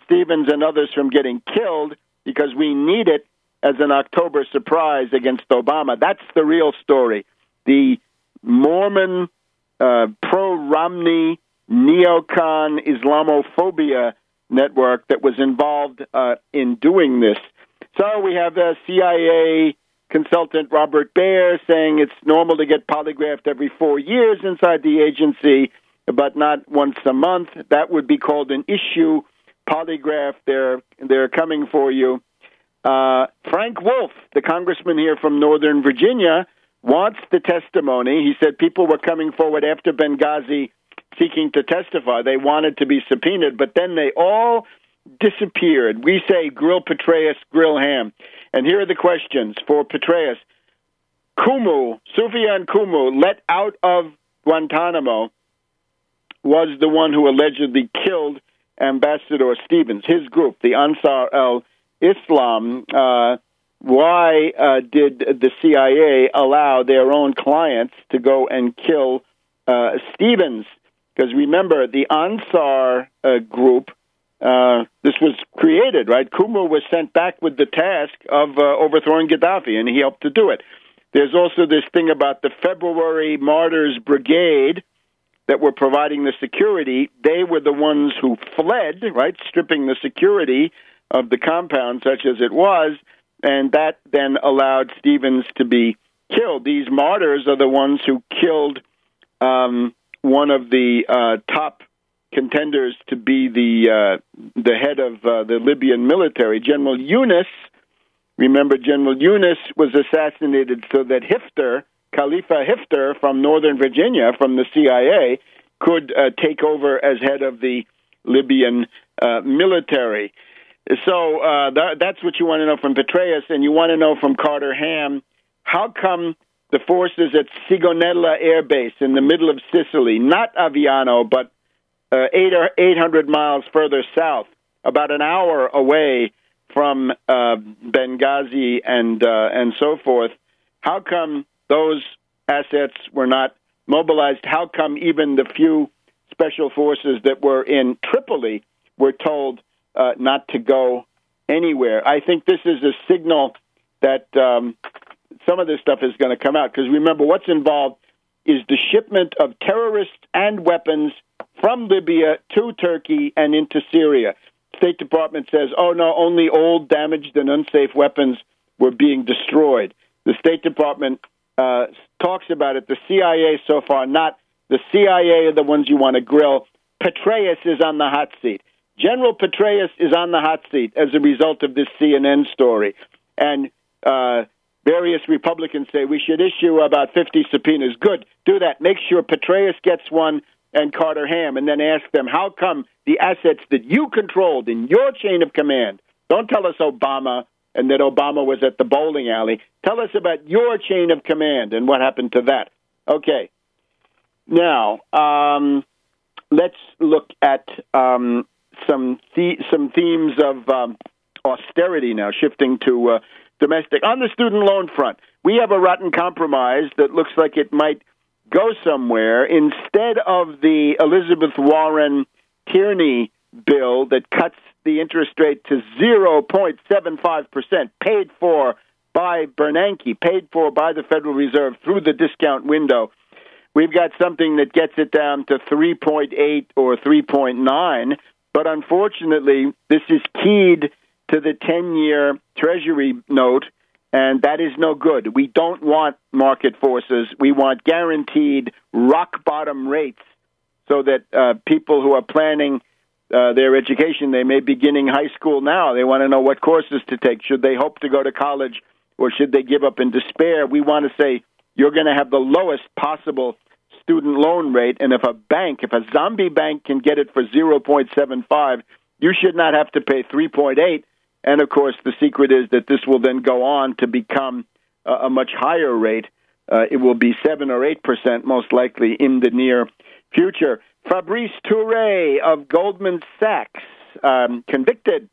Stevens and others from getting killed, because we need it as an October surprise against Obama. That's the real story. The Mormon, pro-Romney, neocon Islamophobia network that was involved in doing this. So we have CIA consultant Robert Baer saying it's normal to get polygraphed every 4 years inside the agency, but not once a month. That would be called an issue polygraph. They're coming for you. Frank Wolf, the congressman here from Northern Virginia, wants the testimony. He said people were coming forward after Benghazi seeking to testify. They wanted to be subpoenaed, but then they all disappeared. We say grill Petraeus, grill Ham. And here are the questions for Petraeus. Sufyan Qumu, let out of Guantanamo, was the one who allegedly killed Ambassador Stevens, his group, the Ansar al-Islam. Why did the CIA allow their own clients to go and kill Stevens? Because remember, the Ansar group, this was created, right? Qumu was sent back with the task of overthrowing Gaddafi, and he helped to do it. There's also this thing about the February Martyrs Brigade that were providing the security. They were the ones who fled, right, stripping the security of the compound, such as it was, and that then allowed Stevens to be killed. These martyrs are the ones who killed one of the top contenders to be the head of the Libyan military, General Yunus. Remember, General Yunus was assassinated so that Khalifa Hifter from Northern Virginia, from the CIA, could take over as head of the Libyan military. So that's what you want to know from Petraeus, and you want to know from Carter Ham, how come the forces at Sigonella Air Base in the middle of Sicily, not Aviano, but 800 miles further south, about an hour away from Benghazi and so forth, how come those assets were not mobilized? How come even the few special forces that were in Tripoli were told not to go anywhere? I think this is a signal that some of this stuff is going to come out, because remember, what's involved is the shipment of terrorists and weapons from Libya to Turkey and into Syria. State Department says, oh, no, only old, damaged, and unsafe weapons were being destroyed. The State Department talks about it. The CIA so far not. The CIA are the ones you want to grill. Petraeus is on the hot seat. General Petraeus is on the hot seat as a result of this CNN story. And various Republicans say we should issue about 50 subpoenas. Good. Do that. Make sure Petraeus gets one and Carter Ham, and then ask them, how come the assets that you controlled in your chain of command, don't tell us Obama and that Obama was at the bowling alley. Tell us about your chain of command and what happened to that. Okay. Now, let's look at some themes of austerity now, shifting to domestic. On the student loan front, we have a rotten compromise that looks like it might go somewhere. Instead of the Elizabeth Warren Tierney bill that cuts the interest rate to 0.75%, paid for by Bernanke, paid for by the Federal Reserve through the discount window, we've got something that gets it down to 3.8 or 3.9. But unfortunately, this is keyed to the 10-year Treasury note, and that is no good. We don't want market forces. We want guaranteed rock-bottom rates so that people who are planning their education, they may be beginning high school now. They want to know what courses to take. Should they hope to go to college, or should they give up in despair? We want to say you're going to have the lowest possible student loan rate, and if a zombie bank can get it for 0.75, you should not have to pay 3.8. And, of course, the secret is that this will then go on to become a much higher rate. It will be 7 or 8% most likely in the near future. Fabrice Touré of Goldman Sachs, convicted.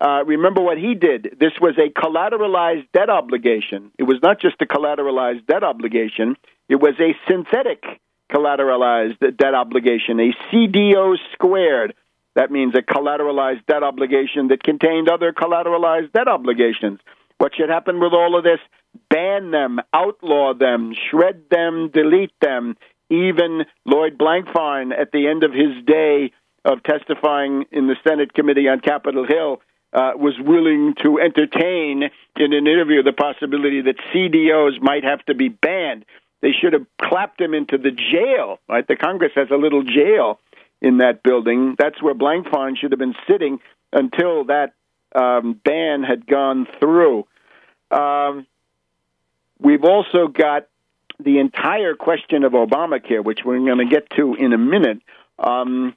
Remember what he did. This was a collateralized debt obligation. It was not just a collateralized debt obligation. It was a synthetic collateralized debt obligation, a CDO squared. That means a collateralized debt obligation that contained other collateralized debt obligations. What should happen with all of this? Ban them, outlaw them, shred them, delete them. Even Lloyd Blankfein, at the end of his day of testifying in the Senate Committee on Capitol Hill, was willing to entertain in an interview the possibility that CDOs might have to be banned. They should have clapped him into the jail, right? The Congress has a little jail in that building. That's where Blankfein should have been sitting until that ban had gone through. We've also got the entire question of Obamacare, which we're going to get to in a minute. Why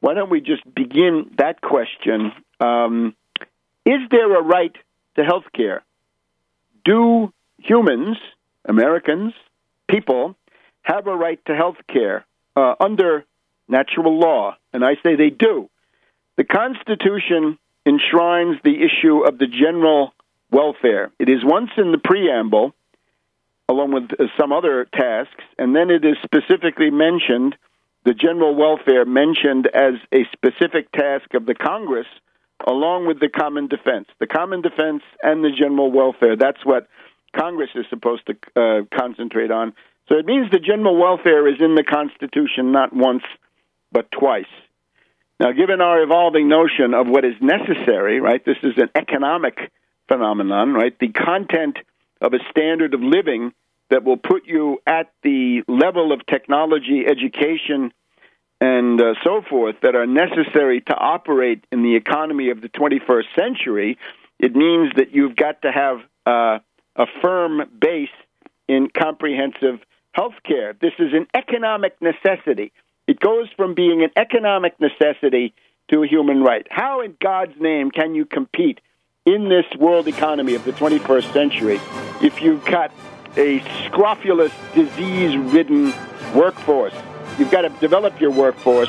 don't we just begin that question? Is there a right to health care? Do humans, Americans, people, have a right to health care under natural law? And I say they do. The Constitution enshrines the issue of the general welfare. It is once in the preamble, along with some other tasks, and then it is specifically mentioned, the general welfare mentioned as a specific task of the Congress, along with the common defense. The common defense and the general welfare, that's what Congress is supposed to concentrate on. So it means the general welfare is in the Constitution not once, but twice. Now, given our evolving notion of what is necessary, right, this is an economic phenomenon, right, the content of a standard of living that will put you at the level of technology, education, and so forth that are necessary to operate in the economy of the 21st century, it means that you've got to have a firm base in comprehensive health care. This is an economic necessity. It goes from being an economic necessity to a human right. How in God's name can you compete in this world economy of the 21st century if you've got a scrofulous, disease-ridden workforce? You've got to develop your workforce.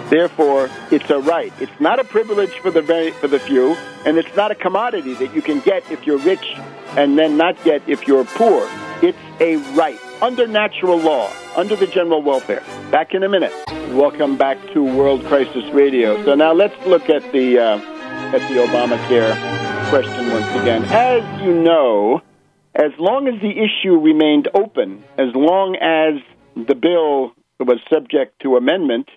Therefore, it's a right. It's not a privilege for the few, and it's not a commodity that you can get if you're rich and then not get if you're poor. It's a right under natural law, under the general welfare. Back in a minute. Welcome back to World Crisis Radio. So now let's look at the Obamacare question once again. As you know, as long as the issue remained open, as long as the bill was subject to amendment,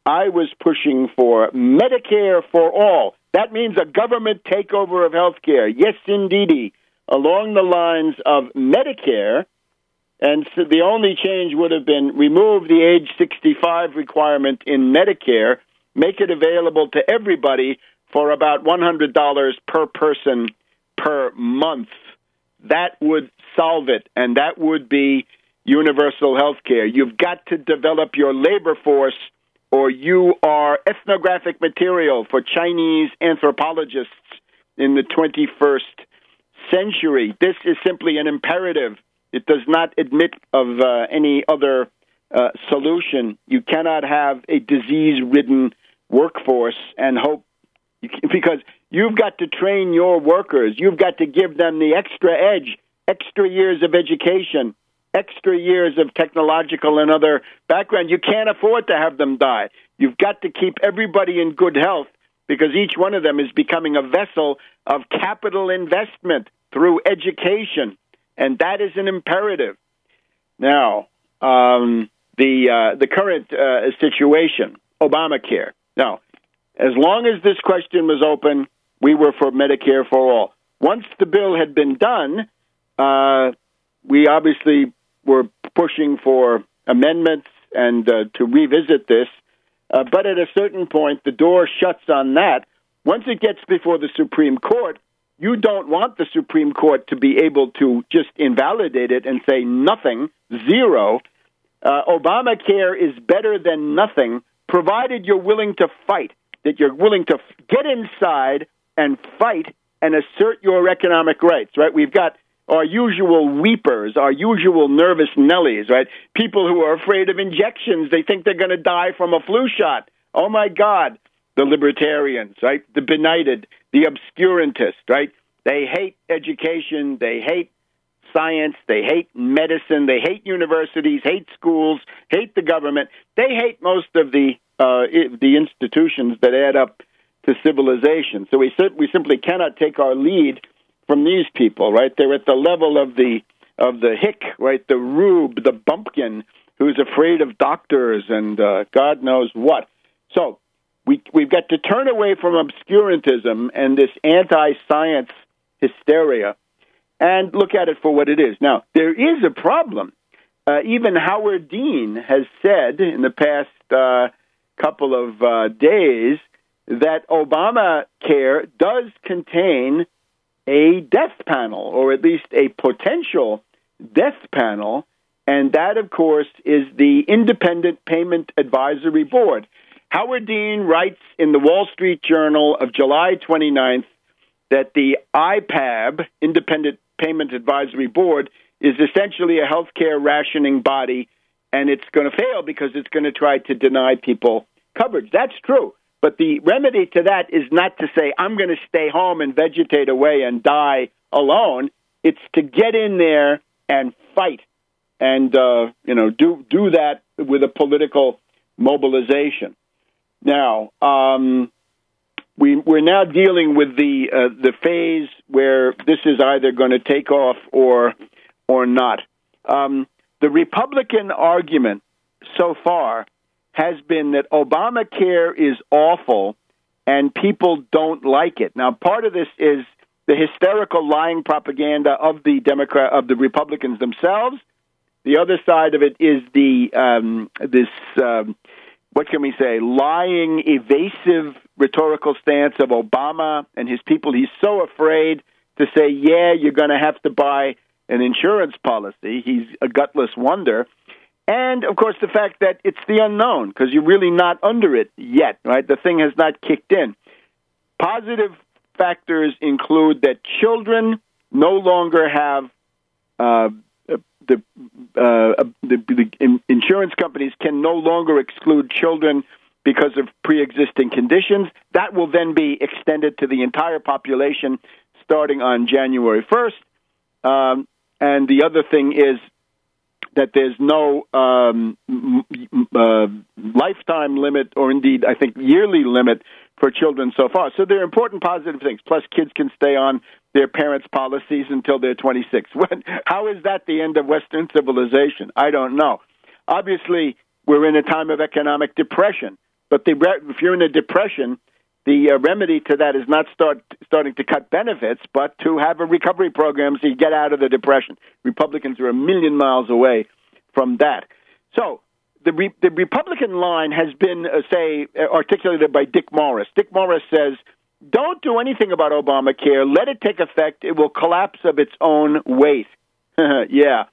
I was pushing for Medicare for all. That means a government takeover of health care. Yes, indeedy. Along the lines of Medicare, and so the only change would have been remove the age 65 requirement in Medicare, make it available to everybody for about $100 per person per month. That would solve it, and that would be, universal health care. You've got to develop your labor force, or you are ethnographic material for Chinese anthropologists in the 21st century. This is simply an imperative. It does not admit of any other solution. You cannot have a disease-ridden workforce and hope, because you've got to train your workers. You've got to give them the extra edge, extra years of education, extra years of technological and other background. You can't afford to have them die. You've got to keep everybody in good health, because each one of them is becoming a vessel of capital investment through education, and that is an imperative. Now, the current situation, Obamacare. Now, as long as this question was open, we were for Medicare for all. Once the bill had been done, we obviously were pushing for amendments and to revisit this. But at a certain point, the door shuts on that. Once it gets before the Supreme Court, you don't want the Supreme Court to be able to just invalidate it and say nothing, zero. Obamacare is better than nothing, provided you're willing to fight, that you're willing to get inside and fight and assert your economic rights, right? We've got our usual weepers, our usual nervous Nellies, right? People who are afraid of injections. They think they're going to die from a flu shot. Oh, my God. The libertarians, right? The benighted, the obscurantists, right? They hate education. They hate science. They hate medicine. They hate universities, hate schools, hate the government. They hate most of the institutions that add up to civilization. So we simply cannot take our lead from these people, right? They're at the level of the hick, right? The rube, the bumpkin, who's afraid of doctors and God knows what. So we've got to turn away from obscurantism and this anti-science hysteria and look at it for what it is. Now, there is a problem. Even Howard Dean has said in the past couple of days that Obamacare does contain a death panel, or at least a potential death panel, and that, of course, is the Independent Payment Advisory Board. Howard Dean writes in the Wall Street Journal of July 29th that the IPAB, Independent Payment Advisory Board, is essentially a healthcare rationing body, and it's going to fail because it's going to try to deny people coverage. That's true. But the remedy to that is not to say, I'm going to stay home and vegetate away and die alone. It's to get in there and fight and, do that with a political mobilization. Now, we're now dealing with the phase where this is either going to take off or not. The Republican argument so far has been that Obamacare is awful and people don't like it. Now, part of this is the hysterical lying propaganda of the Republicans themselves. The other side of it is lying, evasive, rhetorical stance of Obama and his people. He's so afraid to say, yeah, you're going to have to buy an insurance policy. He's a gutless wonder. And, of course, the fact that it's the unknown, because you're really not under it yet, right? The thing has not kicked in. Positive factors include that children no longer have the insurance companies can no longer exclude children because of pre-existing conditions. That will then be extended to the entire population starting on January 1st. And the other thing is that there's no lifetime limit, or indeed, I think, yearly limit for children so far. So there are important positive things. Plus, kids can stay on their parents' policies until they're 26. How is that the end of Western civilization? I don't know. Obviously, we're in a time of economic depression. But if you're in a depression, the remedy to that is not starting to cut benefits, but to have a recovery program so you get out of the depression. Republicans are a million miles away from that. So the Republican line has been, articulated by Dick Morris. Dick Morris says, don't do anything about Obamacare. Let it take effect. It will collapse of its own weight. Yeah.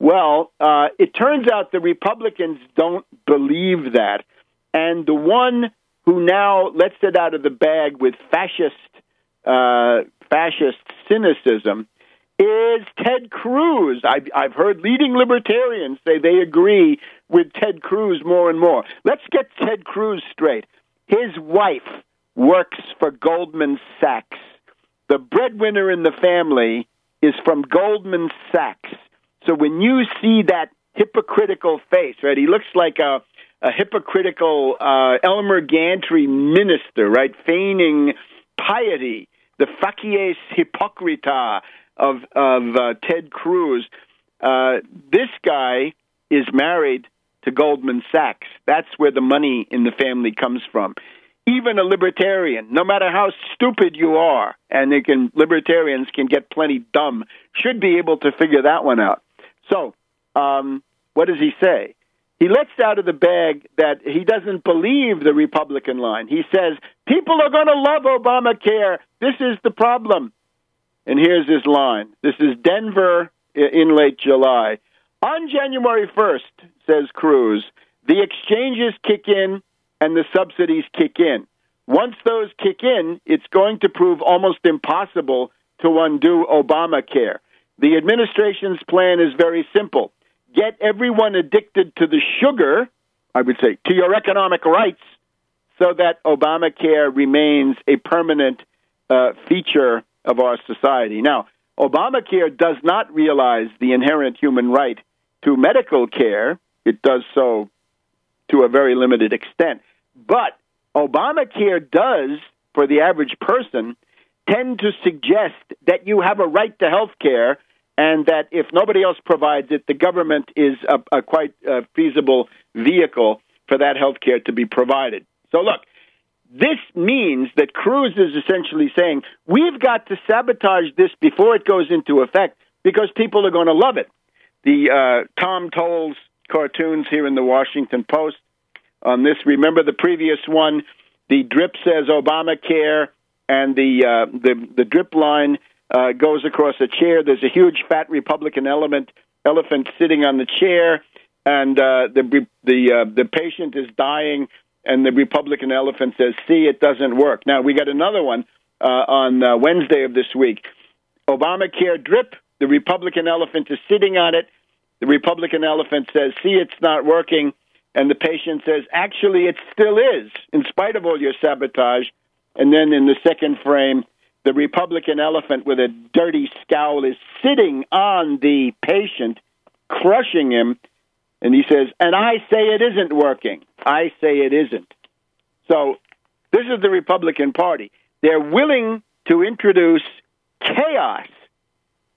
Well, it turns out the Republicans don't believe that. And the one who now lets it out of the bag with fascist cynicism is Ted Cruz. I've heard leading libertarians say they agree with Ted Cruz more and more. Let's get Ted Cruz straight. His wife works for Goldman Sachs. The breadwinner in the family is from Goldman Sachs. So when you see that hypocritical face, right, he looks like a hypocritical Elmer Gantry minister, right, feigning piety, the facies hypocrita of Ted Cruz. This guy is married to Goldman Sachs. That's where the money in the family comes from. Even a libertarian, no matter how stupid you are, and libertarians can get plenty dumb, should be able to figure that one out. So, what does he say? He lets out of the bag that he doesn't believe the Republican line. He says, people are going to love Obamacare. This is the problem. And here's his line. This is Denver in late July. On January 1st, says Cruz, the exchanges kick in and the subsidies kick in. Once those kick in, it's going to prove almost impossible to undo Obamacare. The administration's plan is very simple. Get everyone addicted to the sugar, I would say, to your economic rights, so that Obamacare remains a permanent feature of our society. Now, Obamacare does not realize the inherent human right to medical care. It does so to a very limited extent. But Obamacare does, for the average person, tend to suggest that you have a right to health care and that if nobody else provides it, the government is a quite feasible vehicle for that health care to be provided. So look, this means that Cruz is essentially saying, we've got to sabotage this before it goes into effect because people are going to love it. The Tom Towles cartoons here in the Washington Post on this, remember the previous one, the drip says Obamacare, and the drip line goes across a chair. There's a huge fat Republican elephant sitting on the chair, and the patient is dying, and the Republican elephant says, see, it doesn't work. Now, we got another one on Wednesday of this week. Obamacare drip, the Republican elephant is sitting on it. The Republican elephant says, see, it's not working. And the patient says, actually, it still is, in spite of all your sabotage. And then in the second frame, the Republican elephant with a dirty scowl is sitting on the patient, crushing him. And he says, and I say it isn't working. I say it isn't. So this is the Republican Party. They're willing to introduce chaos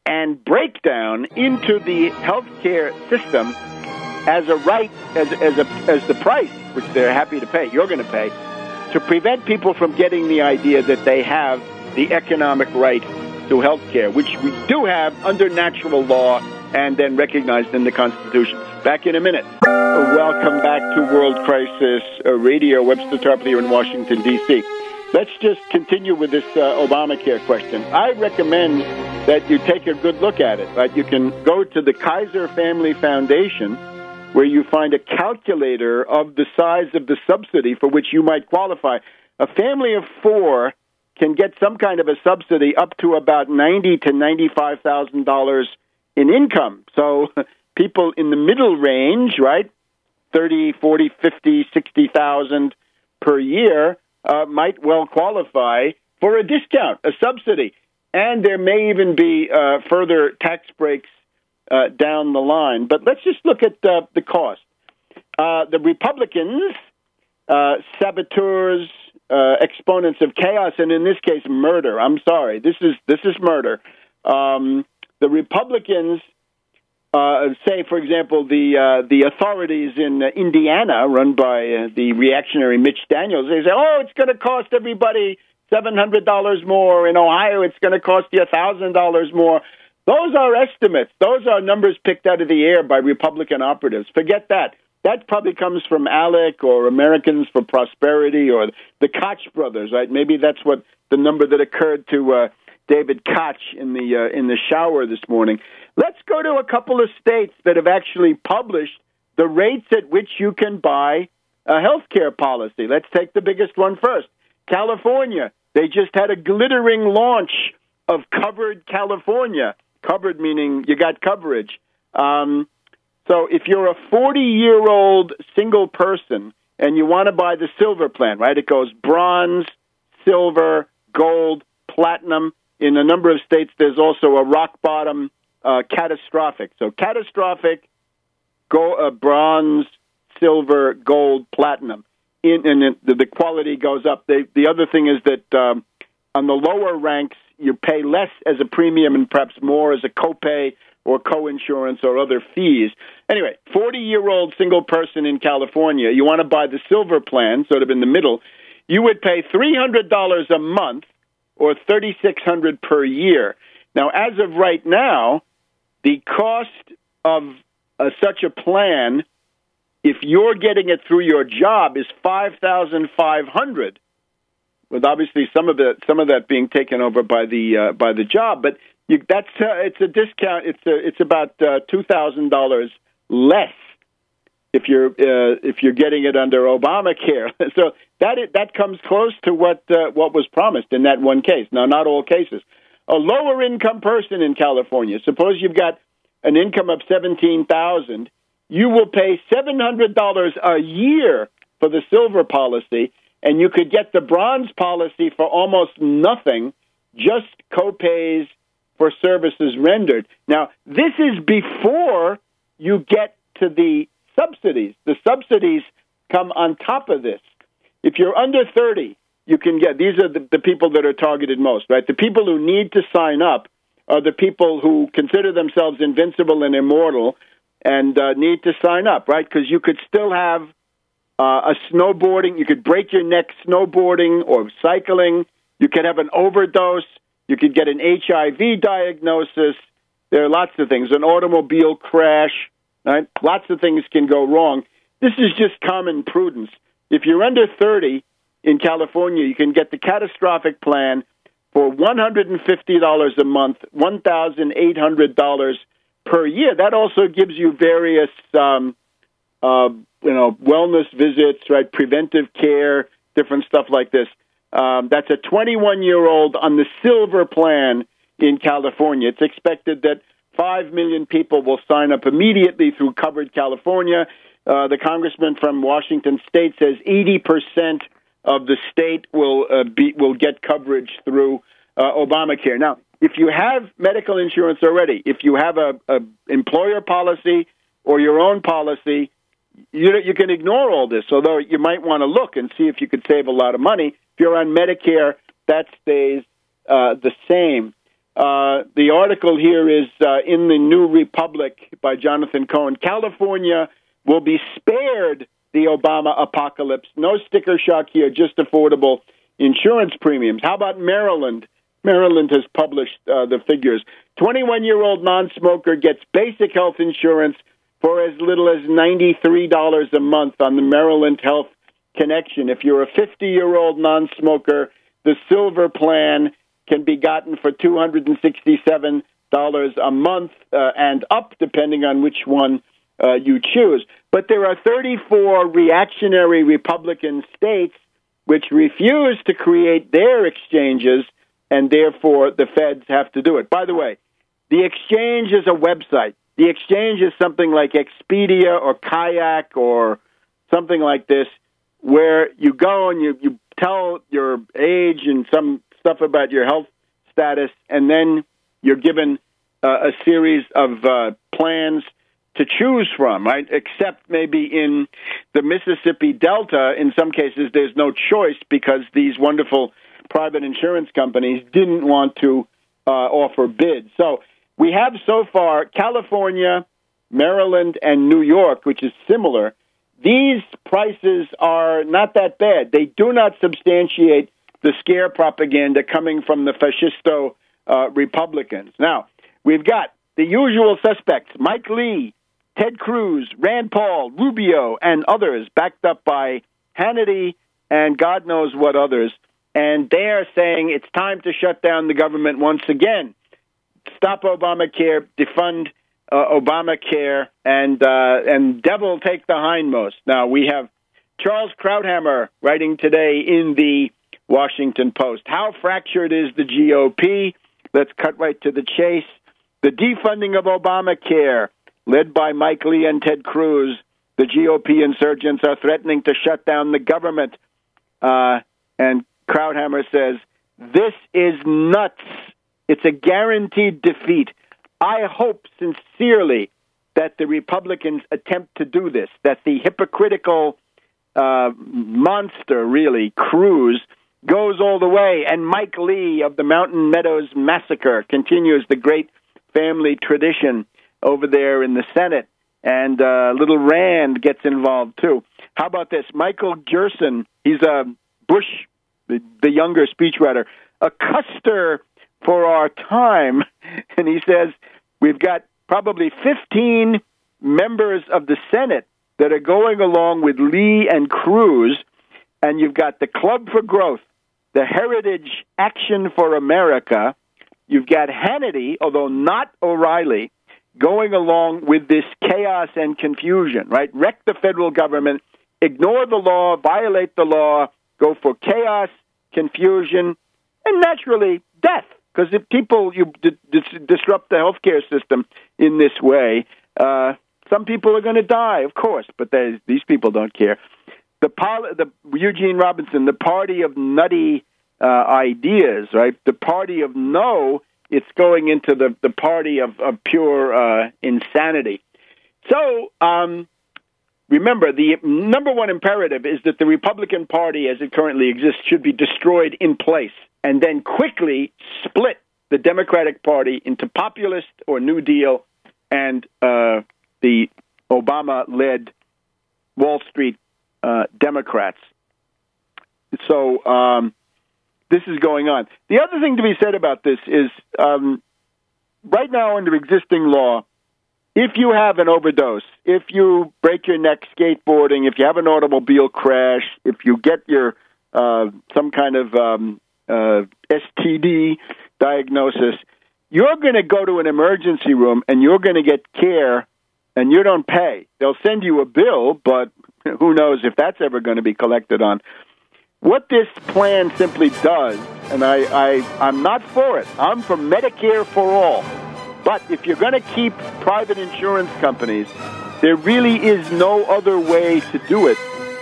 and breakdown into the healthcare system as a right, as the price, which they're happy to pay, you're going to pay, to prevent people from getting the idea that they have the economic right to health care, which we do have under natural law and then recognized in the Constitution. Back in a minute. Welcome back to World Crisis Radio. Webster Tarpley here in Washington, D.C. Let's just continue with this Obamacare question. I recommend that you take a good look at it. Right? You can go to the Kaiser Family Foundation, where you find a calculator of the size of the subsidy for which you might qualify. A family of four can get some kind of a subsidy up to about $90,000 to $95,000 in income. So people in the middle range, right, 30, 40, 50, 60,000 per year might well qualify for a discount, a subsidy. And there may even be further tax breaks down the line. But let's just look at the cost. The Republicans, saboteurs, exponents of chaos, and in this case, murder. I'm sorry, this is murder. The Republicans say, for example, the authorities in Indiana, run by the reactionary Mitch Daniels, they say, oh, it's going to cost everybody $700 more. In Ohio, it's going to cost you $1,000 more. Those are estimates. Those are numbers picked out of the air by Republican operatives. Forget that. That probably comes from ALEC or Americans for Prosperity or the Koch brothers, right? Maybe that's what the number that occurred to David Koch in the shower this morning. Let's go to a couple of states that have actually published the rates at which you can buy a health care policy. Let's take the biggest one first. California. They just had a glittering launch of Covered California. Covered meaning you got coverage. So if you're a 40-year-old single person and you want to buy the silver plan, right, it goes bronze, silver, gold, platinum. In a number of states, there's also a rock bottom catastrophic. So catastrophic, bronze, silver, gold, platinum. And the quality goes up. The other thing is that on the lower ranks, you pay less as a premium and perhaps more as a copay or co-insurance or other fees. Anyway, 40-year-old single person in California, you want to buy the silver plan, sort of in the middle, you would pay $300 a month or $3,600 per year. Now, as of right now, the cost of such a plan, if you're getting it through your job, is $5,500. With obviously some of that being taken over by the job, but it's a discount. It's about $2,000 less if you're getting it under Obamacare. So that comes close to what was promised in that one case. Now, not all cases. A lower income person in California, suppose you've got an income of $17,000, you will pay $700 a year for the silver policy, and you could get the bronze policy for almost nothing, just copays for services rendered. Now, this is before you get to the subsidies. The subsidies come on top of this. If you're under 30, you can get, these are the people that are targeted most, right? The people who need to sign up are the people who consider themselves invincible and immortal and need to sign up, right? Because you could still have a snowboarding, you could break your neck snowboarding or cycling, you could have an overdose, you could get an HIV diagnosis, there are lots of things, an automobile crash, right? Lots of things can go wrong. This is just common prudence. If you're under 30 in California, you can get the catastrophic plan for $150 a month, $1,800 per year. That also gives you various wellness visits, right? Preventive care, different stuff like this. That's a 21-year-old on the silver plan in California. It's expected that 5 million people will sign up immediately through Covered California. The congressman from Washington State says 80% of the state will get coverage through Obamacare. Now, if you have medical insurance already, if you have a employer policy or your own policy, you can ignore all this, although you might want to look and see if you could save a lot of money. If you're on Medicare, that stays the same. The article here is in the New Republic by Jonathan Cohen. California will be spared the Obama apocalypse. No sticker shock here, just affordable insurance premiums. How about Maryland? Maryland has published the figures. 21-year-old non-smoker gets basic health insurance for as little as $93 a month on the Maryland Health Connection. If you're a 50-year-old non-smoker, the silver plan can be gotten for $267 a month and up, depending on which one you choose. But there are 34 reactionary Republican states which refuse to create their exchanges, and therefore the feds have to do it. By the way, the exchange is a website. The exchange is something like Expedia or Kayak or something like this, where you go and you tell your age and some stuff about your health status, and then you're given a series of plans to choose from, right? Except maybe in the Mississippi Delta, in some cases, there's no choice because these wonderful private insurance companies didn't want to offer bids. So we have so far California, Maryland, and New York, which is similar. These prices are not that bad. They do not substantiate the scare propaganda coming from the fascisto Republicans. Now, we've got the usual suspects, Mike Lee, Ted Cruz, Rand Paul, Rubio, and others, backed up by Hannity and God knows what others. and they are saying it's time to shut down the government once again. Stop Obamacare, defund Obamacare, and devil take the hindmost. Now, we have Charles Krauthammer writing today in the Washington Post. How fractured is the GOP? Let's cut right to the chase. The defunding of Obamacare, led by Mike Lee and Ted Cruz, the GOP insurgents are threatening to shut down the government. And Krauthammer says, this is nuts. It's a guaranteed defeat. I hope sincerely that the Republicans attempt to do this, that the hypocritical monster, really, Cruz, goes all the way, and Mike Lee of the Mountain Meadows Massacre continues the great family tradition over there in the Senate, and little Rand gets involved, too. How about this? Michael Gerson, he's a Bush, the younger speechwriter, a custer for our time, and he says, we've got probably 15 members of the Senate that are going along with Lee and Cruz, and you've got the Club for Growth, the Heritage Action for America, you've got Hannity, although not O'Reilly, going along with this chaos and confusion, right? Wreck the federal government, ignore the law, violate the law, go for chaos, confusion, and naturally death. Because if you disrupt the healthcare system in this way, some people are going to die, of course, but these people don't care. The Eugene Robinson, the party of nutty ideas, right? The party of no, it's going into the party of pure insanity. So remember, the number one imperative is that the Republican Party, as it currently exists, should be destroyed in place, and then quickly split the Democratic Party into populist or New Deal and the Obama-led Wall Street Democrats. So this is going on. The other thing to be said about this is right now under existing law, if you have an overdose, if you break your neck skateboarding, if you have an automobile crash, if you get your some kind of STD diagnosis, you're going to go to an emergency room and you're going to get care, and you don't pay. They'll send you a bill, but who knows if that's ever going to be collected on. What this plan simply does, and I'm not for it. I'm for Medicare for all. But if you're going to keep private insurance companies, there really is no other way to do it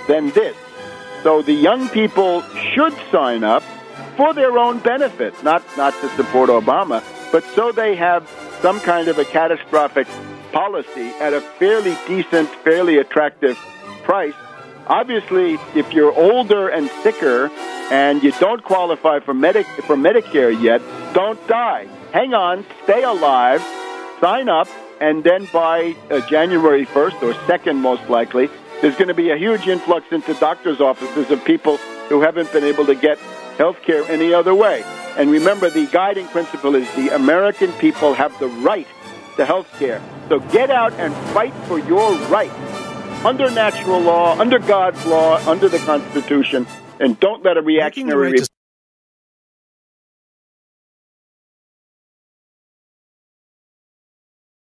than this. So the young people should sign up for their own benefit, not to support Obama, but so they have some kind of a catastrophic policy at a fairly decent, fairly attractive price. Obviously, if you're older and sicker and you don't qualify for Medicare yet, don't die. Hang on, stay alive, sign up, and then by January 1st or 2nd most likely, there's going to be a huge influx into doctors' offices of people who haven't been able to get health care any other way. And remember, the guiding principle is the American people have the right to health care. So get out and fight for your right under natural law, under God's law, under the Constitution, and don't let a reactionary